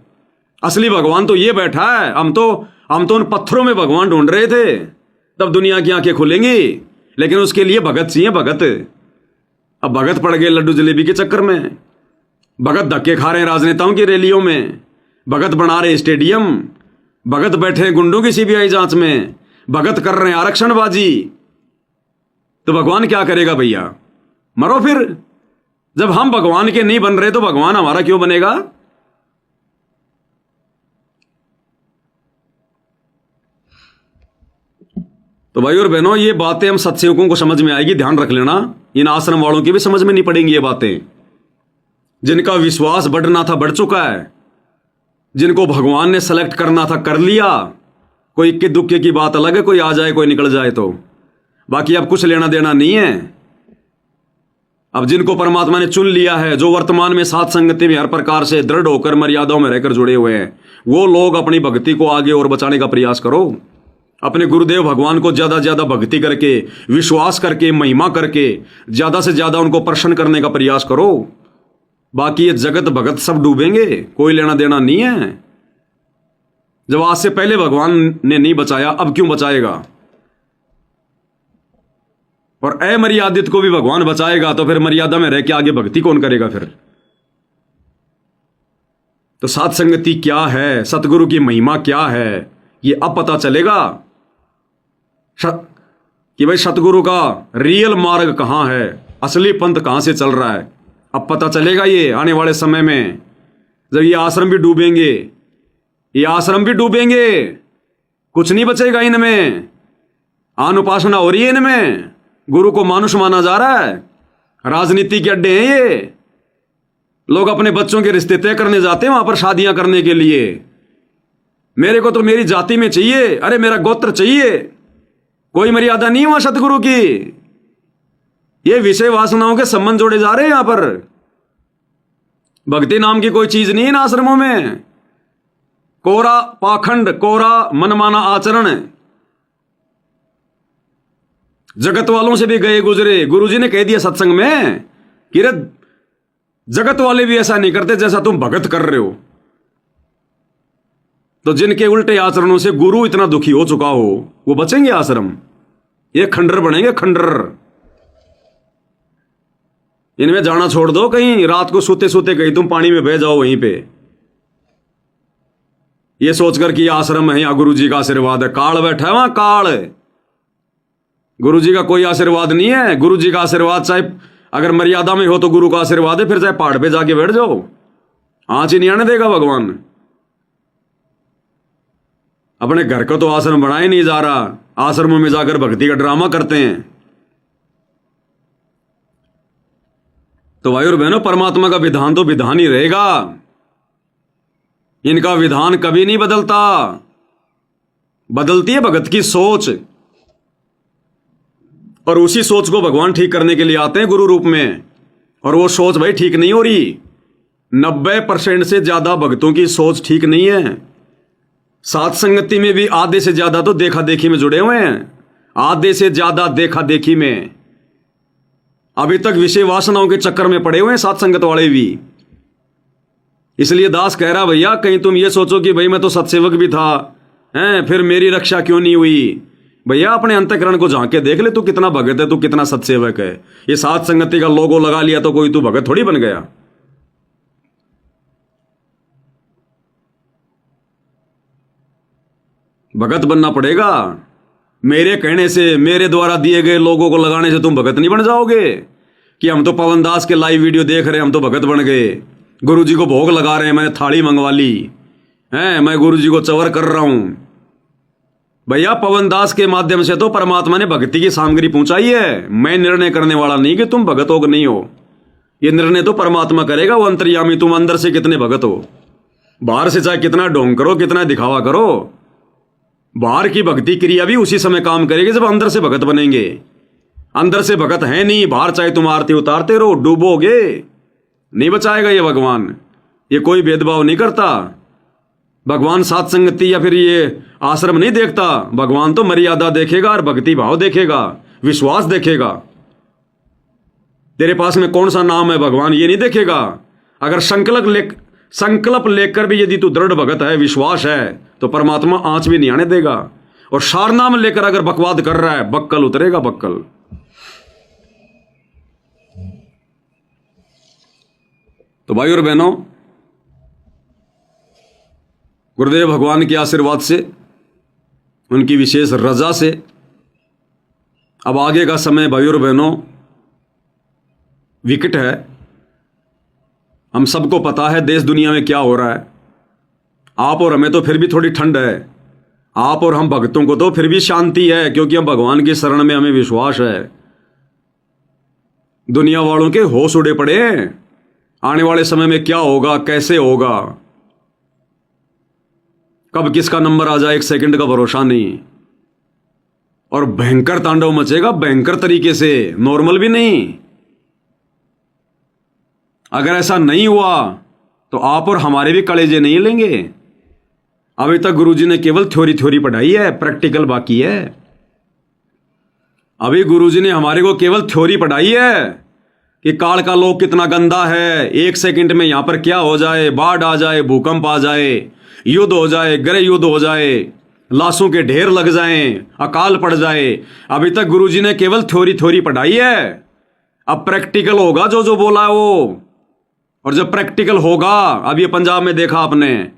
असली भगवान तो ये बैठा है, हम तो हम तो उन पत्थरों में भगवान ढूंढ रहे थे, तब दुनिया की आंखें खुलेंगी। लेकिन उसके लिए भगत चाहिए, भगत। अब भगत पड़ गए लड्डू जलेबी के चक्कर में, भगत धक्के खा रहे हैं राजनेताओं की रैलियों में, भगत बना रहे स्टेडियम, भगत बैठे हैं गुंडों की सीबीआई जांच में, भगत कर रहे हैं आरक्षणबाजी। तो भगवान क्या करेगा भैया? मरो फिर। जब हम भगवान के नहीं बन रहे तो भगवान हमारा क्यों बनेगा? तो भाई और बहनों, ये बातें हम सत्संगों को समझ में आएगी, ध्यान रख लेना। इन आश्रम वालों की भी समझ में नहीं पड़ेंगी ये बातें। जिनका विश्वास बढ़ना था बढ़ चुका है, जिनको भगवान ने सेलेक्ट करना था कर लिया। कोई इक्के दुक्के की बात अलग है, कोई आ जाए कोई निकल जाए, तो बाकी अब कुछ लेना देना नहीं है। अब जिनको परमात्मा ने चुन लिया है, जो वर्तमान में साथ संगति में हर प्रकार से दृढ़ होकर मर्यादाओं में रहकर जुड़े हुए हैं, वो लोग अपनी भक्ति को आगे और बचाने का प्रयास करो। अपने गुरुदेव भगवान को ज्यादा से ज्यादा भक्ति करके, विश्वास करके, महिमा करके ज्यादा से ज्यादा उनको प्रसन्न करने का प्रयास करो। बाकी ये जगत भगत सब डूबेंगे, कोई लेना देना नहीं है। जब आज से पहले भगवान ने नहीं बचाया, अब क्यों बचाएगा? और अमर्यादित को भी भगवान बचाएगा, तो फिर मर्यादा में रह के आगे भक्ति कौन करेगा फिर? तो साथ संगति क्या है, सतगुरु की महिमा क्या है, ये अब पता चलेगा कि भाई सतगुरु का रियल मार्ग कहां है, असली पंथ कहां से चल रहा है। अब पता चलेगा ये आने वाले समय में, जब ये आश्रम भी डूबेंगे, ये आश्रम भी डूबेंगे, कुछ नहीं बचेगा इनमें। अनुपासना हो रही है इनमें, गुरु को मानुष माना जा रहा है, राजनीति के अड्डे हैं ये। लोग अपने बच्चों के रिश्ते तय करने जाते हैं वहां पर शादियां करने के लिए। मेरे को तो मेरी जाति में चाहिए, अरे मेरा गोत्र चाहिए, कोई मर्यादा नहीं है वहां सतगुरु की। ये विषय वासनाओं के संबंध जोड़े जा रहे हैं यहां पर। भक्ति नाम की कोई चीज नहीं है इन आश्रमों में। कोरा पाखंड, कोरा मनमाना आचरण। जगत वालों से भी गए गुजरे, गुरुजी ने कह दिया सत्संग में कि रे जगत वाले भी ऐसा नहीं करते जैसा तुम भगत कर रहे हो। तो जिनके उल्टे आचरणों से गुरु इतना दुखी हो चुका हो, वो बचेंगे आश्रम? ये खंडर बनेंगे, खंडर। इनमें जाना छोड़ दो, कहीं रात को सोते सोते कहीं तुम पानी में बह जाओ वहीं पे, ये सोचकर कि आश्रम है, या गुरु जी का आशीर्वाद है। काल बैठा है वहां, काल। गुरु जी का कोई आशीर्वाद नहीं है। गुरु जी का आशीर्वाद चाहे अगर मर्यादा में हो तो गुरु का आशीर्वाद है, फिर चाहे पहाड़ पे जाके बैठ जाओ, आंच ही नहीं आने देगा भगवान। अपने घर को तो आश्रम बनाया नहीं जा रहा, आश्रमों में जाकर भक्ति का ड्रामा करते हैं। तो भाई और बहनों, परमात्मा का विधान तो विधान ही रहेगा। इनका विधान कभी नहीं बदलता, बदलती है भगत की सोच। और उसी सोच को भगवान ठीक करने के लिए आते हैं गुरु रूप में। और वो सोच भाई ठीक नहीं हो रही। 90% से ज्यादा भक्तों की सोच ठीक नहीं है। साथ संगति में भी आधे से ज्यादा तो देखा देखी में जुड़े हुए हैं, आधे से ज्यादा देखा देखी में। अभी तक विषय वासनाओं के चक्कर में पड़े हुए हैं साथ संगत वाले भी। इसलिए दास कह रहा, भैया कहीं तुम ये सोचो कि भाई मैं तो सत्सेवक भी था, हैं, फिर मेरी रक्षा क्यों नहीं हुई। भैया अपने अंतःकरण को झांक के देख ले, तू कितना भगत है, तू कितना सत्सेवक है। ये साथ संगति का लोगो लगा लिया तो कोई तू भगत थोड़ी बन गया। भगत बनना पड़ेगा। मेरे कहने से, मेरे द्वारा दिए गए लोगों को लगाने से तुम भगत नहीं बन जाओगे कि हम तो पवन दास के लाइव वीडियो देख रहे हैं, हम तो भगत बन गए। गुरु जी को भोग लगा रहे हैं, मैंने थाली मंगवा ली है, मैं गुरु जी को चवर कर रहा हूं। भैया पवन दास के माध्यम से तो परमात्मा ने भक्ति की सामग्री पहुंचाई है। मैं निर्णय करने वाला नहीं कि तुम भगत हो कि नहीं हो। ये निर्णय तो परमात्मा करेगा, वो अंतर्यामी। तुम अंदर से कितने भगत हो। बाहर से चाहे कितना ढोंग करो, कितना दिखावा करो, बाहर की भक्ति क्रिया भी उसी समय काम करेगी जब अंदर से भगत बनेंगे। अंदर से भगत है नहीं, बाहर चाहे तुम आरती उतारते रहो, डूबोगे, नहीं बचाएगा ये भगवान। ये कोई भेदभाव नहीं करता भगवान। साथ संगति या फिर ये आश्रम नहीं देखता भगवान। तो मर्यादा देखेगा और भक्ति भाव देखेगा, विश्वास देखेगा। तेरे पास में कौन सा नाम है भगवान ये नहीं देखेगा। अगर संकल्प लेकर भी यदि तू दृढ़ भगत है, विश्वास है, तो परमात्मा आंच भी नहीं आने देगा। और सारनाम लेकर अगर बकवाद कर रहा है, बक्कल उतरेगा बक्कल। तो भाई और बहनों, गुरुदेव भगवान के आशीर्वाद से, उनकी विशेष रजा से अब आगे का समय भाई और बहनों विकट है। हम सबको पता है देश दुनिया में क्या हो रहा है। आप और हमें तो फिर भी थोड़ी ठंड है, आप और हम भक्तों को तो फिर भी शांति है, क्योंकि हम भगवान की शरण में, हमें विश्वास है। दुनिया वालों के होश उड़े पड़े हैं, आने वाले समय में क्या होगा, कैसे होगा, कब किसका नंबर आ जाए, एक सेकंड का भरोसा नहीं। और भयंकर तांडव मचेगा, भयंकर तरीके से, नॉर्मल भी नहीं। अगर ऐसा नहीं हुआ तो आप और हमारे भी कलेजे नहीं लेंगे। अभी तक गुरुजी ने केवल थ्योरी पढ़ाई है, प्रैक्टिकल बाकी है। अभी गुरुजी ने हमारे को केवल थ्योरी पढ़ाई है कि काल का लोक कितना गंदा है, एक सेकंड में यहां पर क्या हो जाए, बाढ़ आ जाए, भूकंप आ जाए, युद्ध हो जाए, गृह युद्ध हो जाए, लाशों के ढेर लग जाएं, अकाल पड़ जाए। अभी तक गुरुजी ने केवल थ्योरी पढ़ाई है। अब प्रैक्टिकल होगा जो जो बोला है वो। और जब प्रैक्टिकल होगा, अब ये पंजाब में देखा आपने,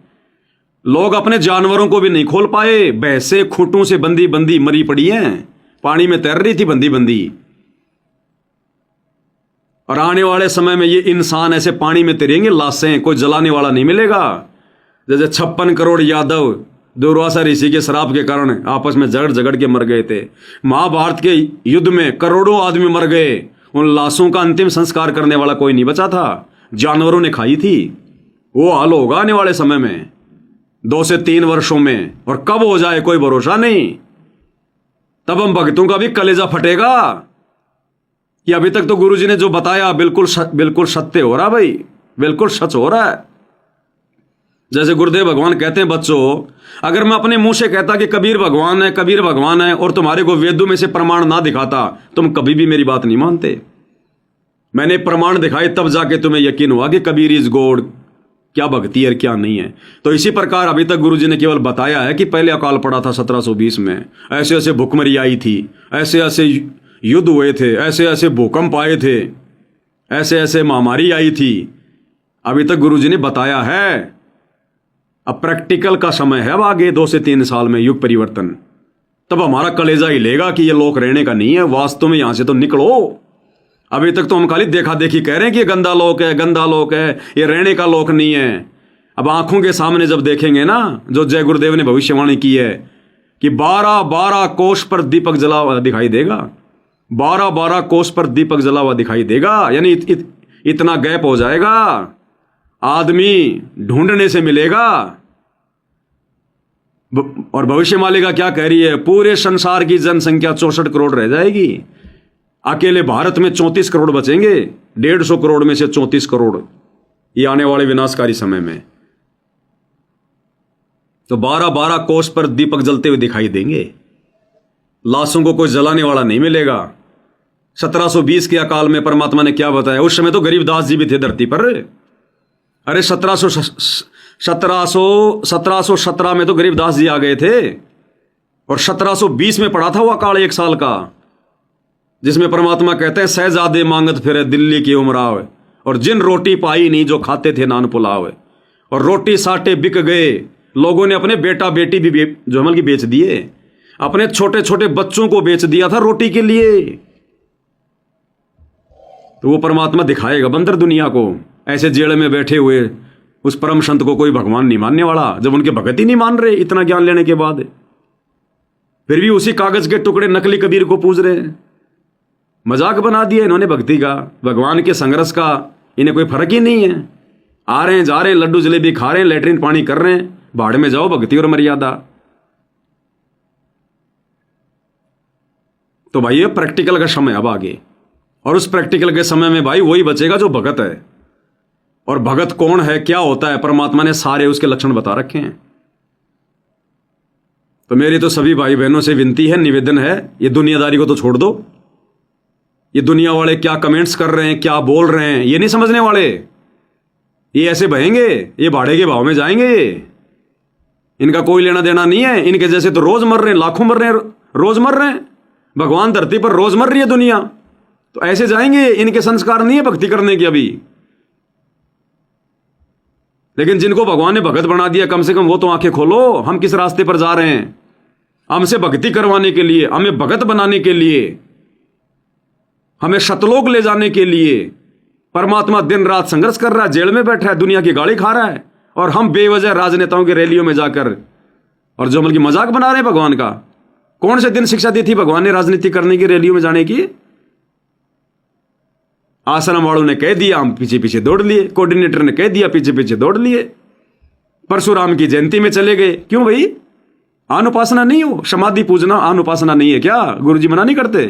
लोग अपने जानवरों को भी नहीं खोल पाए, भैंसे खूंटों से बंदी बंदी मरी पड़ी हैं, पानी में तैर रही थी बंदी बंदी। और आने वाले समय में ये इंसान ऐसे पानी में तैरेंगे, लाशें, कोई जलाने वाला नहीं मिलेगा। जैसे 56 करोड़ यादव दुर्वासा ऋषि के श्राप के कारण आपस में झगड़ झगड़ के मर गए थे। महाभारत के युद्ध में करोड़ों आदमी मर गए, उन लाशों का अंतिम संस्कार करने वाला कोई नहीं बचा था, जानवरों ने खाई थी। वो हाल होगा आने वाले समय में, 2 से 3 वर्षों में। और कब हो जाए कोई भरोसा नहीं। तब हम भक्तों का भी कलेजा फटेगा कि अभी तक तो गुरुजी ने जो बताया बिल्कुल सत्य हो रहा, भाई बिल्कुल सच हो रहा है। जैसे गुरुदेव भगवान कहते हैं, बच्चों, अगर मैं अपने मुंह से कहता कि कबीर भगवान है, कबीर भगवान है, और तुम्हारे को वेदों में से प्रमाण ना दिखाता, तुम कभी भी मेरी बात नहीं मानते। मैंने प्रमाण दिखाए तब जाके तुम्हें यकीन हुआ कि कबीर इज गॉड, क्या भक्ति है क्या नहीं है। तो इसी प्रकार अभी तक गुरुजी ने केवल बताया है कि पहले अकाल पड़ा था 1720 में, ऐसे ऐसे भुखमरी आई थी, ऐसे ऐसे युद्ध हुए थे, ऐसे ऐसे भूकंप आए थे, ऐसे ऐसे महामारी आई थी। अभी तक गुरुजी ने बताया है। अब प्रैक्टिकल का समय है, अब आगे 2 से 3 साल में युग परिवर्तन। तब हमारा कलेजा हिलेगा कि ये लोक रहने का नहीं है, वास्तव में यहां से तो निकलो। अभी तक तो हम खाली देखा देखी कह रहे हैं कि ये गंदा लोक है, गंदा लोक है, ये रहने का लोक नहीं है। अब आंखों के सामने जब देखेंगे ना, जो जय गुरुदेव ने भविष्यवाणी की है कि 12-12 कोष पर दीपक जला हुआ दिखाई देगा, 12-12 कोष पर दीपक जला हुआ दिखाई देगा, यानी इतना गैप हो जाएगा, आदमी ढूंढने से मिलेगा। और भविष्य मालिका क्या कह रही है, पूरे संसार की जनसंख्या 64 करोड़ रह जाएगी, अकेले भारत में 34 करोड़ बचेंगे, 150 करोड़ में से 34 करोड़ ये आने वाले विनाशकारी समय में। तो 12-12 कोष पर दीपक जलते हुए दिखाई देंगे, लाशों को कोई जलाने वाला नहीं मिलेगा। 1720 के अकाल में परमात्मा ने क्या बताया, उस समय तो गरीबदास जी भी थे धरती पर। अरे 1717 में तो गरीबदास जी आ गए थे, और 1720 में पड़ा था वो अकाल 1 साल का, जिसमें परमात्मा कहते हैं सहजादे मांगत फिरे दिल्ली की उमराव, और जिन रोटी पाई नहीं जो खाते थे नान पुलाव। और रोटी साटे बिक गए, लोगों ने अपने बेटा बेटी भी जमल की बेच दिए, अपने छोटे छोटे बच्चों को बेच दिया था रोटी के लिए। तो वो परमात्मा दिखाएगा बंदर दुनिया को, ऐसे जेल में बैठे हुए उस परम संत को कोई भगवान नहीं मानने वाला, जब उनके भगत ही नहीं मान रहे इतना ज्ञान लेने के बाद, फिर भी उसी कागज के टुकड़े नकली कबीर को पूज रहे हैं। मजाक बना दिया इन्होंने भक्ति का, भगवान के संघर्ष का इन्हें कोई फर्क ही नहीं है। आ रहे हैं, जा रहे हैं, लड्डू जलेबी खा रहे हैं, लेटरिन पानी कर रहे हैं, भाड़ में जाओ भक्ति और मर्यादा। तो भाई ये प्रैक्टिकल का समय अब आगे, और उस प्रैक्टिकल के समय में भाई वही बचेगा जो भगत है। और भगत कौन है, क्या होता है, परमात्मा ने सारे उसके लक्षण बता रखे हैं। तो मेरी तो सभी भाई बहनों से विनती है, निवेदन है, ये दुनियादारी को तो छोड़ दो। ये दुनिया वाले क्या कमेंट्स कर रहे हैं, क्या बोल रहे हैं, ये नहीं समझने वाले। ये ऐसे बहेंगे, ये भाड़े के भाव में जाएंगे, इनका कोई लेना देना नहीं है। इनके जैसे तो रोज मर रहे हैं, लाखों मर रहे हैं, रोज मर रहे हैं। भगवान धरती पर रोज मर रही है दुनिया, तो ऐसे जाएंगे। इनके संस्कार नहीं है भक्ति करने के अभी। लेकिन जिनको भगवान ने भगत बना दिया, कम से कम वो तो आंखें खोलो, हम किस रास्ते पर जा रहे हैं। हमसे भक्ति करवाने के लिए, हमें भगत बनाने के लिए, हमें शतलोक ले जाने के लिए परमात्मा दिन रात संघर्ष कर रहा है, जेल में बैठा है, दुनिया की गाली खा रहा है, और हम बेवजह राजनेताओं की रैलियों में जाकर और जो बल्कि मजाक बना रहे हैं भगवान का। कौन से दिन शिक्षा दी थी भगवान ने राजनीति करने की, रैलियों में जाने की? आश्रम वालों ने कह दिया, हम पीछे पीछे दौड़ लिए। कोऑर्डिनेटर ने कह दिया, पीछे पीछे दौड़ लिए। परशुराम की जयंती में चले गए। क्यों भाई? आन उपासना नहीं हो? समाधि पूजना आन उपासना नहीं है क्या? गुरुजी मना नहीं करते?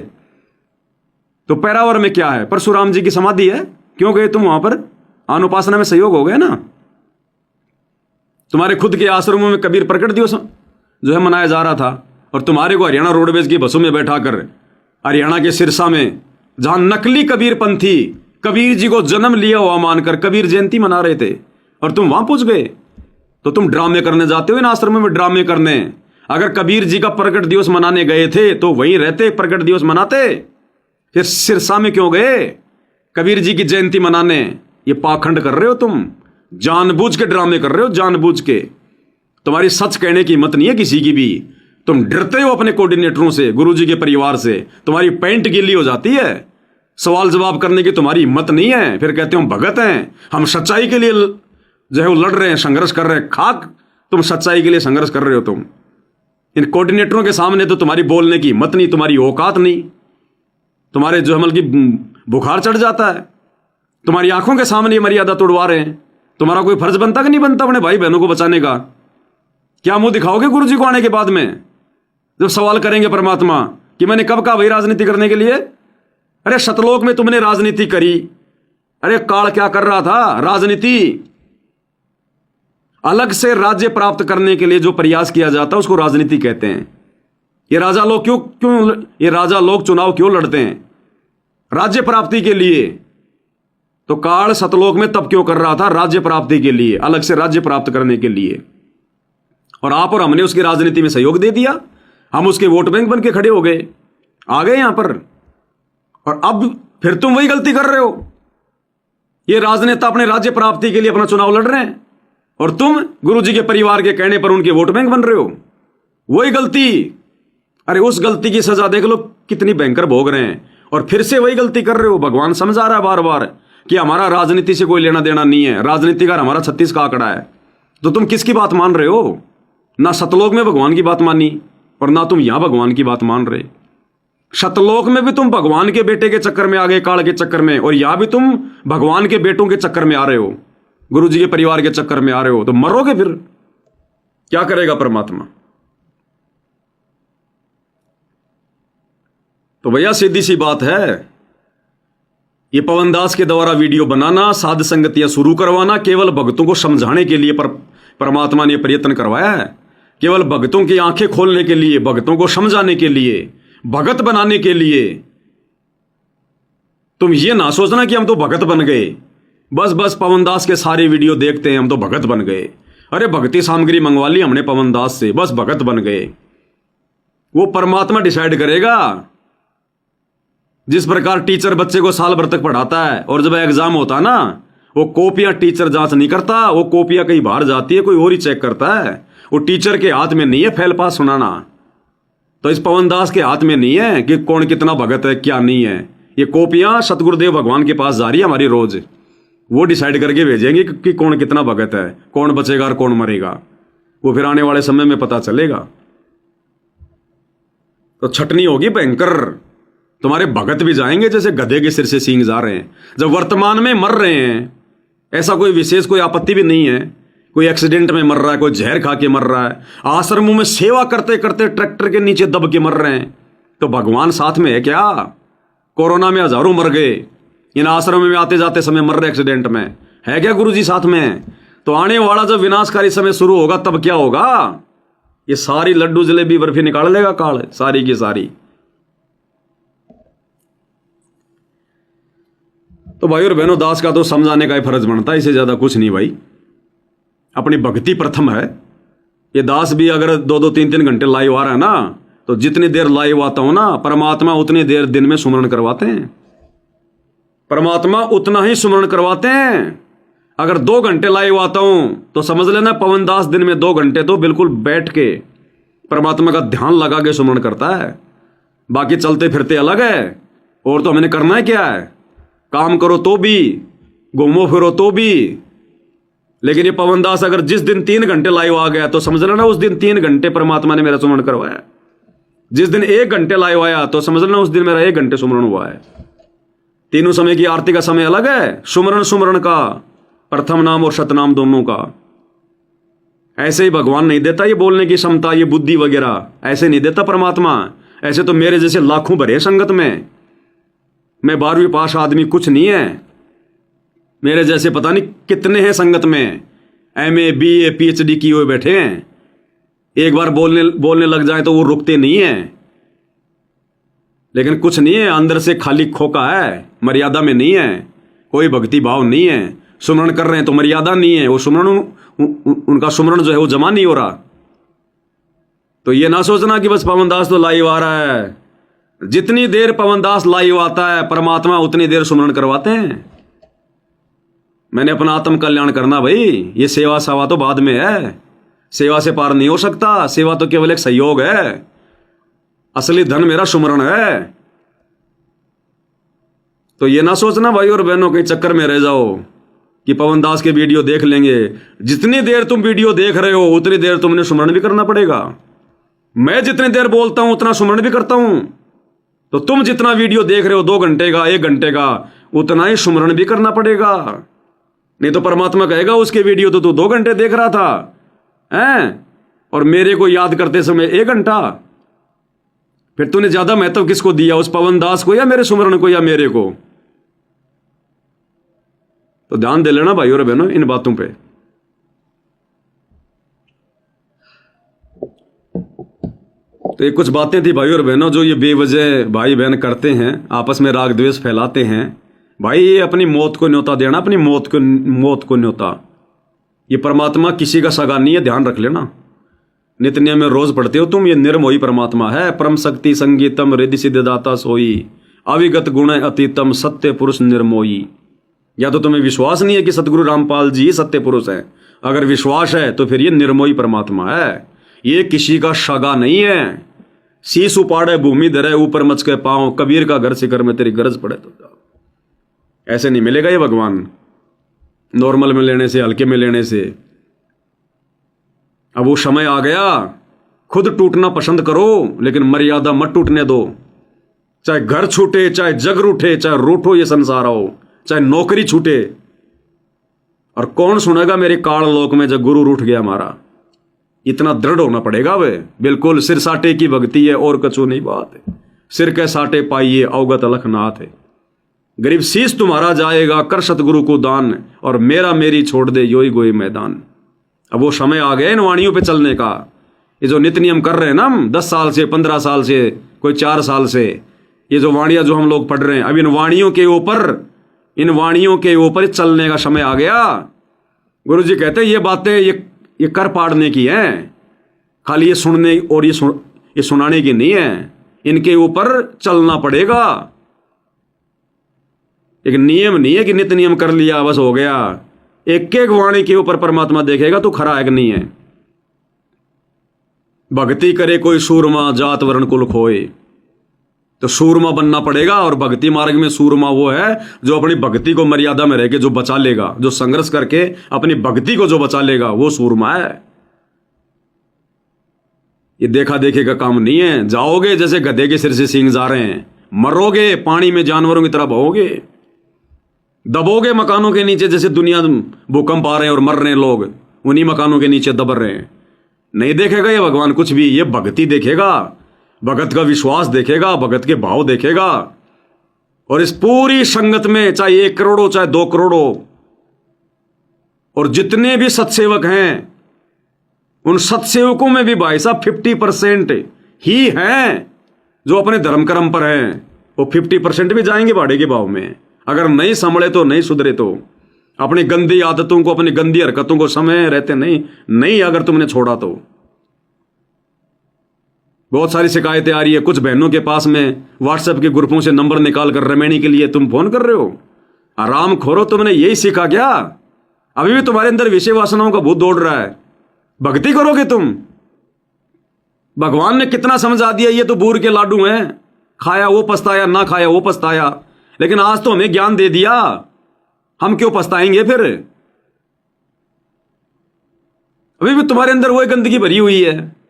तो पैरावर में क्या है? परशुराम जी की समाधि है, क्यों गए तुम वहां पर? आन उपासना में सहयोग हो गया ना। तुम्हारे खुद के आश्रमों में कबीर प्रकट दिवस जो है मनाया जा रहा था, और तुम्हारे को हरियाणा रोडवेज की बसों में बैठाकर हरियाणा के सिरसा में, जहां नकली कबीर पंथी कबीर जी को जन्म लिया हुआ मानकर कबीर जयंती मना रहे थे, और तुम वहां पहुंच गए। तो तुम ड्रामे करने जाते हो इन आश्रमों में, ड्रामे करने। अगर कबीर जी का प्रकट दिवस मनाने गए थे तो वहीं रहते, प्रकट दिवस मनाते। फिर सिरसा में क्यों गए कबीर जी की जयंती मनाने? ये पाखंड कर रहे हो तुम, जानबूझ के ड्रामे कर रहे हो, जानबूझ के। तुम्हारी सच कहने की हिम्मत नहीं है किसी की भी। तुम डरते हो अपने कोऑर्डिनेटरों से, गुरुजी के परिवार से। तुम्हारी पैंट गीली हो जाती है, सवाल जवाब करने की तुम्हारी हिम्मत नहीं है। फिर कहते हो हम भगत हैं, हम सच्चाई के लिए जो है वो लड़ रहे हैं, संघर्ष कर रहे हैं। खाक, तुम सच्चाई के लिए संघर्ष कर रहे हो तुम। इन कोऑर्डिनेटरों के सामने तो तुम्हारी बोलने की हिम्मत नहीं, तुम्हारी औकात नहीं। तुम्हारे जो हमल की बुखार चढ़ जाता है। तुम्हारी आंखों के सामने मर्यादा तोड़वा रहे हैं। तुम्हारा कोई फर्ज बनता कि नहीं बनता अपने भाई बहनों को बचाने का? क्या मुंह दिखाओगे गुरुजी को आने के बाद में, जब सवाल करेंगे परमात्मा कि मैंने कब कहा भाई राजनीति करने के लिए? अरे शतलोक में तुमने राजनीति करी। अरे काल क्या कर रहा था? राजनीति। अलग से राज्य प्राप्त करने के लिए जो प्रयास किया जाता है उसको राजनीति कहते हैं। ये राजा लोग चुनाव क्यों लड़ते हैं? राज्य प्राप्ति के लिए। तो काल सतलोक में तब क्यों कर रहा था? राज्य प्राप्ति के लिए, अलग से राज्य प्राप्त करने के लिए। और आप और हमने उसकी राजनीति में सहयोग दे दिया। हम उसके वोट बैंक बन के खड़े हो गए, आ गए यहां पर। और अब फिर तुम वही गलती कर रहे हो। ये राजनेता अपने राज्य प्राप्ति के लिए अपना चुनाव लड़ रहे हैं, और तुम गुरुजी के परिवार के कहने पर उनके वोट बैंक बन रहे हो। वही गलती। अरे उस गलती की सजा देख लो कितनी भयंकर भोग रहे हैं, और फिर से वही गलती कर रहे हो। भगवान समझा रहा है बार बार कि हमारा राजनीति से कोई लेना देना नहीं है। राजनीति का हमारा 36 का आंकड़ा है। तो तुम किसकी बात मान रहे हो? ना सतलोक में भगवान की बात मानी, और ना तुम यहां भगवान की बात मान रहे। शतलोक में भी तुम भगवान के बेटे के चक्कर में आ गए, काल के चक्कर में, और यहां भी तुम भगवान के बेटों के चक्कर में आ रहे हो, गुरुजी के परिवार के चक्कर में आ रहे हो। तो मरोगे फिर। क्या करेगा परमात्मा? तो भैया सीधी सी बात है, ये पवन दास के द्वारा वीडियो बनाना, साध संगतियां शुरू करवाना, केवल भक्तों को समझाने के लिए परमात्मा ने प्रयत्न करवाया है। केवल भक्तों की आंखें खोलने के लिए, भक्तों को समझाने के लिए, भगत बनाने के लिए। तुम ये ना सोचना कि हम तो भगत बन गए, बस पवन दास के सारे वीडियो देखते हैं हम तो भगत बन गए। अरे भक्ति सामग्री मंगवा ली हमने पवन दास से, बस भगत बन गए। वो परमात्मा डिसाइड करेगा। जिस प्रकार टीचर बच्चे को साल भर तक पढ़ाता है, और जब एग्जाम होता है ना, वो कॉपियां टीचर जांच नहीं करता, वो कॉपियां कहीं बाहर जाती है, कोई और ही चेक करता है। वो टीचर के हाथ में नहीं है फेल पास सुनाना। तो इस पवन दास के हाथ में नहीं है कि कौन कितना भगत है क्या नहीं है। ये कॉपियां सतगुरुदेव भगवान के पास जा रही है हमारी रोज। वो डिसाइड करके भेजेंगे कि कौन कितना भगत है, कौन बचेगा और कौन मरेगा। वो फिर आने वाले समय में पता चलेगा। तो छटनी होगी भयंकर। तुम्हारे भगत भी जाएंगे जैसे गधे के सिर से सींग जा रहे हैं। जब वर्तमान में मर रहे हैं, ऐसा कोई विशेष कोई आपत्ति भी नहीं है। कोई एक्सीडेंट में मर रहा है, कोई जहर खा के मर रहा है, आश्रमों में सेवा करते करते ट्रैक्टर के नीचे दब के मर रहे हैं, तो भगवान साथ में है क्या? कोरोना में हजारों मर गए, इन आश्रमों में आते जाते समय मर रहे एक्सीडेंट में, है क्या गुरुजी साथ में? तो आने वाला जब विनाशकारी समय शुरू होगा तब क्या होगा? ये सारी लड्डू जलेबी बर्फी निकाल लेगा काल, सारी की सारी। तो भाई और बहनों, दास का तो समझाने का ही फर्ज बनता है, इससे ज्यादा कुछ नहीं भाई। अपनी भक्ति प्रथम है। ये दास भी अगर 2-2 3-3 घंटे लाइव आ रहा है ना, तो जितनी देर लाइव आता हूं ना, परमात्मा उतनी देर दिन में सुमरण करवाते हैं। परमात्मा उतना ही सुमरण करवाते हैं। अगर 2 घंटे लाइव आता हूं तो समझ लेना पवन दास दिन में 2 घंटे तो बिल्कुल बैठ के परमात्मा का ध्यान लगा के सुमरण करता है। बाकी चलते फिरते अलग है। और तो हमने करना है क्या है, काम करो तो भी, घूमो फिरो तो भी। लेकिन ये पवन दास अगर जिस दिन 3 घंटे लाइव आ गया तो समझ लेना उस दिन 3 घंटे परमात्मा ने मेरा सुमरण करवाया। जिस दिन 1 घंटे लाइव आया तो समझ लेना उस दिन मेरा 1 घंटे सुमरण हुआ है। तीनों समय की आरती का समय अलग है। सुमरण का प्रथम नाम और शतनाम दोनों का। ऐसे ही भगवान नहीं देता ये बोलने की क्षमता, ये बुद्धि वगैरह ऐसे नहीं देता परमात्मा। ऐसे तो मेरे जैसे लाखों भरे संगत में, मैं 12वीं पास आदमी कुछ नहीं है। मेरे जैसे पता नहीं कितने हैं संगत में, MA BA PhD किए हुए बैठे हैं। एक बार बोलने लग जाए तो वो रुकते नहीं है। लेकिन कुछ नहीं है, अंदर से खाली खोका है, मर्यादा में नहीं है, कोई भक्ति भाव नहीं है। सुमरण कर रहे हैं तो मर्यादा नहीं है, वो सुमरण उनका सुमरण जो है वो जमा नहीं हो रहा। तो ये ना सोचना कि बस पवन दास तो लाइव आ रहा है। जितनी देर पवन दास लाइव आता है परमात्मा उतनी देर सुमरण करवाते हैं। मैंने अपना आत्म कल्याण करना भाई, ये सेवा सावा तो बाद में है। सेवा से पार नहीं हो सकता। सेवा तो केवल एक सहयोग है। असली धन मेरा सुमरण है। तो ये ना सोचना भाई और बहनों के चक्कर में रह जाओ कि पवन दास के वीडियो देख लेंगे। जितनी देर तुम वीडियो देख रहे हो उतनी देर तुमने सुमरण भी करना पड़ेगा। मैं जितनी देर बोलता हूं उतना सुमरण भी करता हूं। तो तुम जितना वीडियो देख रहे हो 2 घंटे का 1 घंटे का, उतना ही सुमरण भी करना पड़ेगा। नहीं तो परमात्मा कहेगा उसके वीडियो तो तू 2 घंटे देख रहा था हैं, और मेरे को याद करते समय 1 घंटा। फिर तूने ज्यादा महत्व किसको दिया, उस पवन दास को या मेरे सुमरण को या मेरे को? तो ध्यान दे लेना भाई और बहनों इन बातों पे। तो ये कुछ बातें थी भाई और बहनों जो ये बेवजह भाई बहन करते हैं, आपस में राग द्वेष फैलाते हैं। भाई ये अपनी मौत को न्योता देना, अपनी मौत को न्योता। ये परमात्मा किसी का सगा नहीं है, ध्यान रख लेना। नित्य नियम में रोज पढ़ते हो तुम, ये निर्मोही परमात्मा है। परम शक्ति संगीतम रिद्धि सिद्धिदाता सोई, अविगत गुण अतीतम सत्य पुरुष निर्मोही। या तो तुम्हें विश्वास नहीं है कि सतगुरु रामपाल जी ही सत्य पुरुष हैं। अगर विश्वास है तो फिर ये निर्मोही परमात्मा है। ये किसी का सगा नहीं है। शीश उपाड़े भूमि धरे ऊपर मच के पाओ, कबीर का घर शिखर में तेरी गरज पड़े तो जाओ। ऐसे नहीं मिलेगा ये भगवान, नॉर्मल में लेने से, हल्के में लेने से। अब वो समय आ गया, खुद टूटना पसंद करो लेकिन मर्यादा मत टूटने दो। चाहे घर छूटे, चाहे जग रूठे, चाहे रूठो ये संसार हो, चाहे नौकरी छूटे। और कौन सुनेगा मेरे काल लोक में जब गुरु रूठ गया हमारा। इतना दृढ़ होना पड़ेगा वे। बिल्कुल सिर साटे की भक्ति है और कछु नहीं बात है। सिर के साटे पाइए अवगत अलखनाथ है। गरीब शीश तुम्हारा जाएगा कर सतगुरु को दान, और मेरा मेरी छोड़ दे योई गोई मैदान। अब वो समय आ गया इन वाणियों पे चलने का। ये जो नित्य नियम कर रहे हैं ना हम 10 साल से, 15 साल से, कोई 4 साल से, ये जो वाणियां जो हम लोग पढ़ रहे हैं, अब इन वाणियों के ऊपर चलने का समय आ गया। गुरु जी कहते हैं ये बातें ये कर पाड़ने की हैं, खाली ये सुनने और ये सुनाने की नहीं है। इनके ऊपर चलना पड़ेगा। एक नियम नहीं है कि नित्य नियम कर लिया बस हो गया। एक एक वाणी के ऊपर परमात्मा देखेगा तो खरा है कि नहीं है। भक्ति करे कोई सूरमा जात वर्ण कुल खोए, तो सूरमा बनना पड़ेगा। और भक्ति मार्ग में सूरमा वो है जो अपनी भक्ति को मर्यादा में रह के जो बचा लेगा, जो संघर्ष करके अपनी भक्ति को जो बचा लेगा, वो सूरमा है। ये देखा देखे का काम नहीं है। जाओगे जैसे गधे के सिर से सींग जा रहे हैं, मरोगे पानी में जानवरों की तरह बहोगे, दबोगे मकानों के नीचे जैसे दुनिया भूकंप आ रहे हैं और मर रहे हैं लोग, उन्हीं मकानों के नीचे दब रहे हैं। नहीं देखेगा ये भगवान कुछ भी। ये भक्ति देखेगा, भगत का विश्वास देखेगा, भगत के भाव देखेगा। और इस पूरी संगत में चाहे 1 करोड़ हो चाहे 2 करोड़ हो, और जितने भी सत्सेवक हैं, उन सत्सेवकों में भी भाई साहब 50% ही हैं जो अपने धर्म कर्म पर हैं। वो 50% भी जाएंगे भाड़े के भाव में। अगर नहीं संभले तो नहीं सुधरे तो अपनी गंदी आदतों को, अपनी गंदी हरकतों को समय रहते नहीं अगर तुमने छोड़ा तो। बहुत सारी शिकायतें आ रही है, कुछ बहनों के पास में व्हाट्सएप के ग्रुपों से नंबर निकाल कर रमेणी के लिए तुम फोन कर रहे हो। आराम खोरो, तुमने यही सीखा क्या? अभी भी तुम्हारे अंदर विषय वासनाओं का भूत दौड़ रहा है। भक्ति करोगे तुम? भगवान ने कितना समझा दिया, ये तो बूर के लाडू हैं, खाया वो पछताया, ना खाया वो पछताया। लेकिन आज तो हमें ज्ञान दे दिया, हम क्यों पछताएंगे फिर? अभी भी तुम्हारे अंदर वही गंदगी भरी हुई है।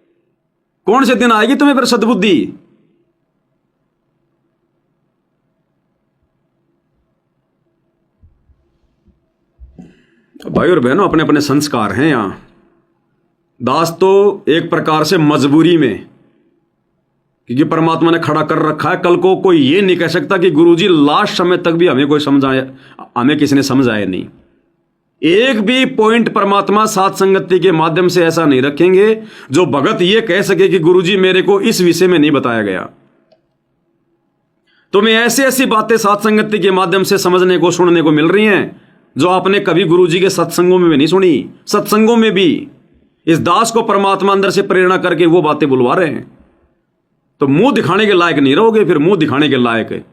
कौन से दिन आएगी तुम्हें फिर सद्बुद्धि? भाई और बहनों, अपने अपने संस्कार हैं यहां। दास तो एक प्रकार से मजबूरी में, क्योंकि परमात्मा ने खड़ा कर रखा है। कल को कोई ये नहीं कह सकता कि गुरुजी लास्ट समय तक भी हमें कोई समझाया, हमें किसी ने समझाया नहीं। एक भी पॉइंट परमात्मा साथ संगति के माध्यम से ऐसा नहीं रखेंगे जो भगत ये कह सके कि गुरुजी मेरे को इस विषय में नहीं बताया गया। तुम्हें ऐसी ऐसी बातें साथ संगति के माध्यम से समझने को, सुनने को मिल रही हैं जो आपने कभी गुरुजी के सत्संगों में भी नहीं सुनी। सत्संगों में भी इस दास को परमात्मा अंदर से प्रेरणा करके वो बातें बुलवा रहे हैं। तो मुंह दिखाने के लायक नहीं रहोगे, फिर मुंह दिखाने के लायक है।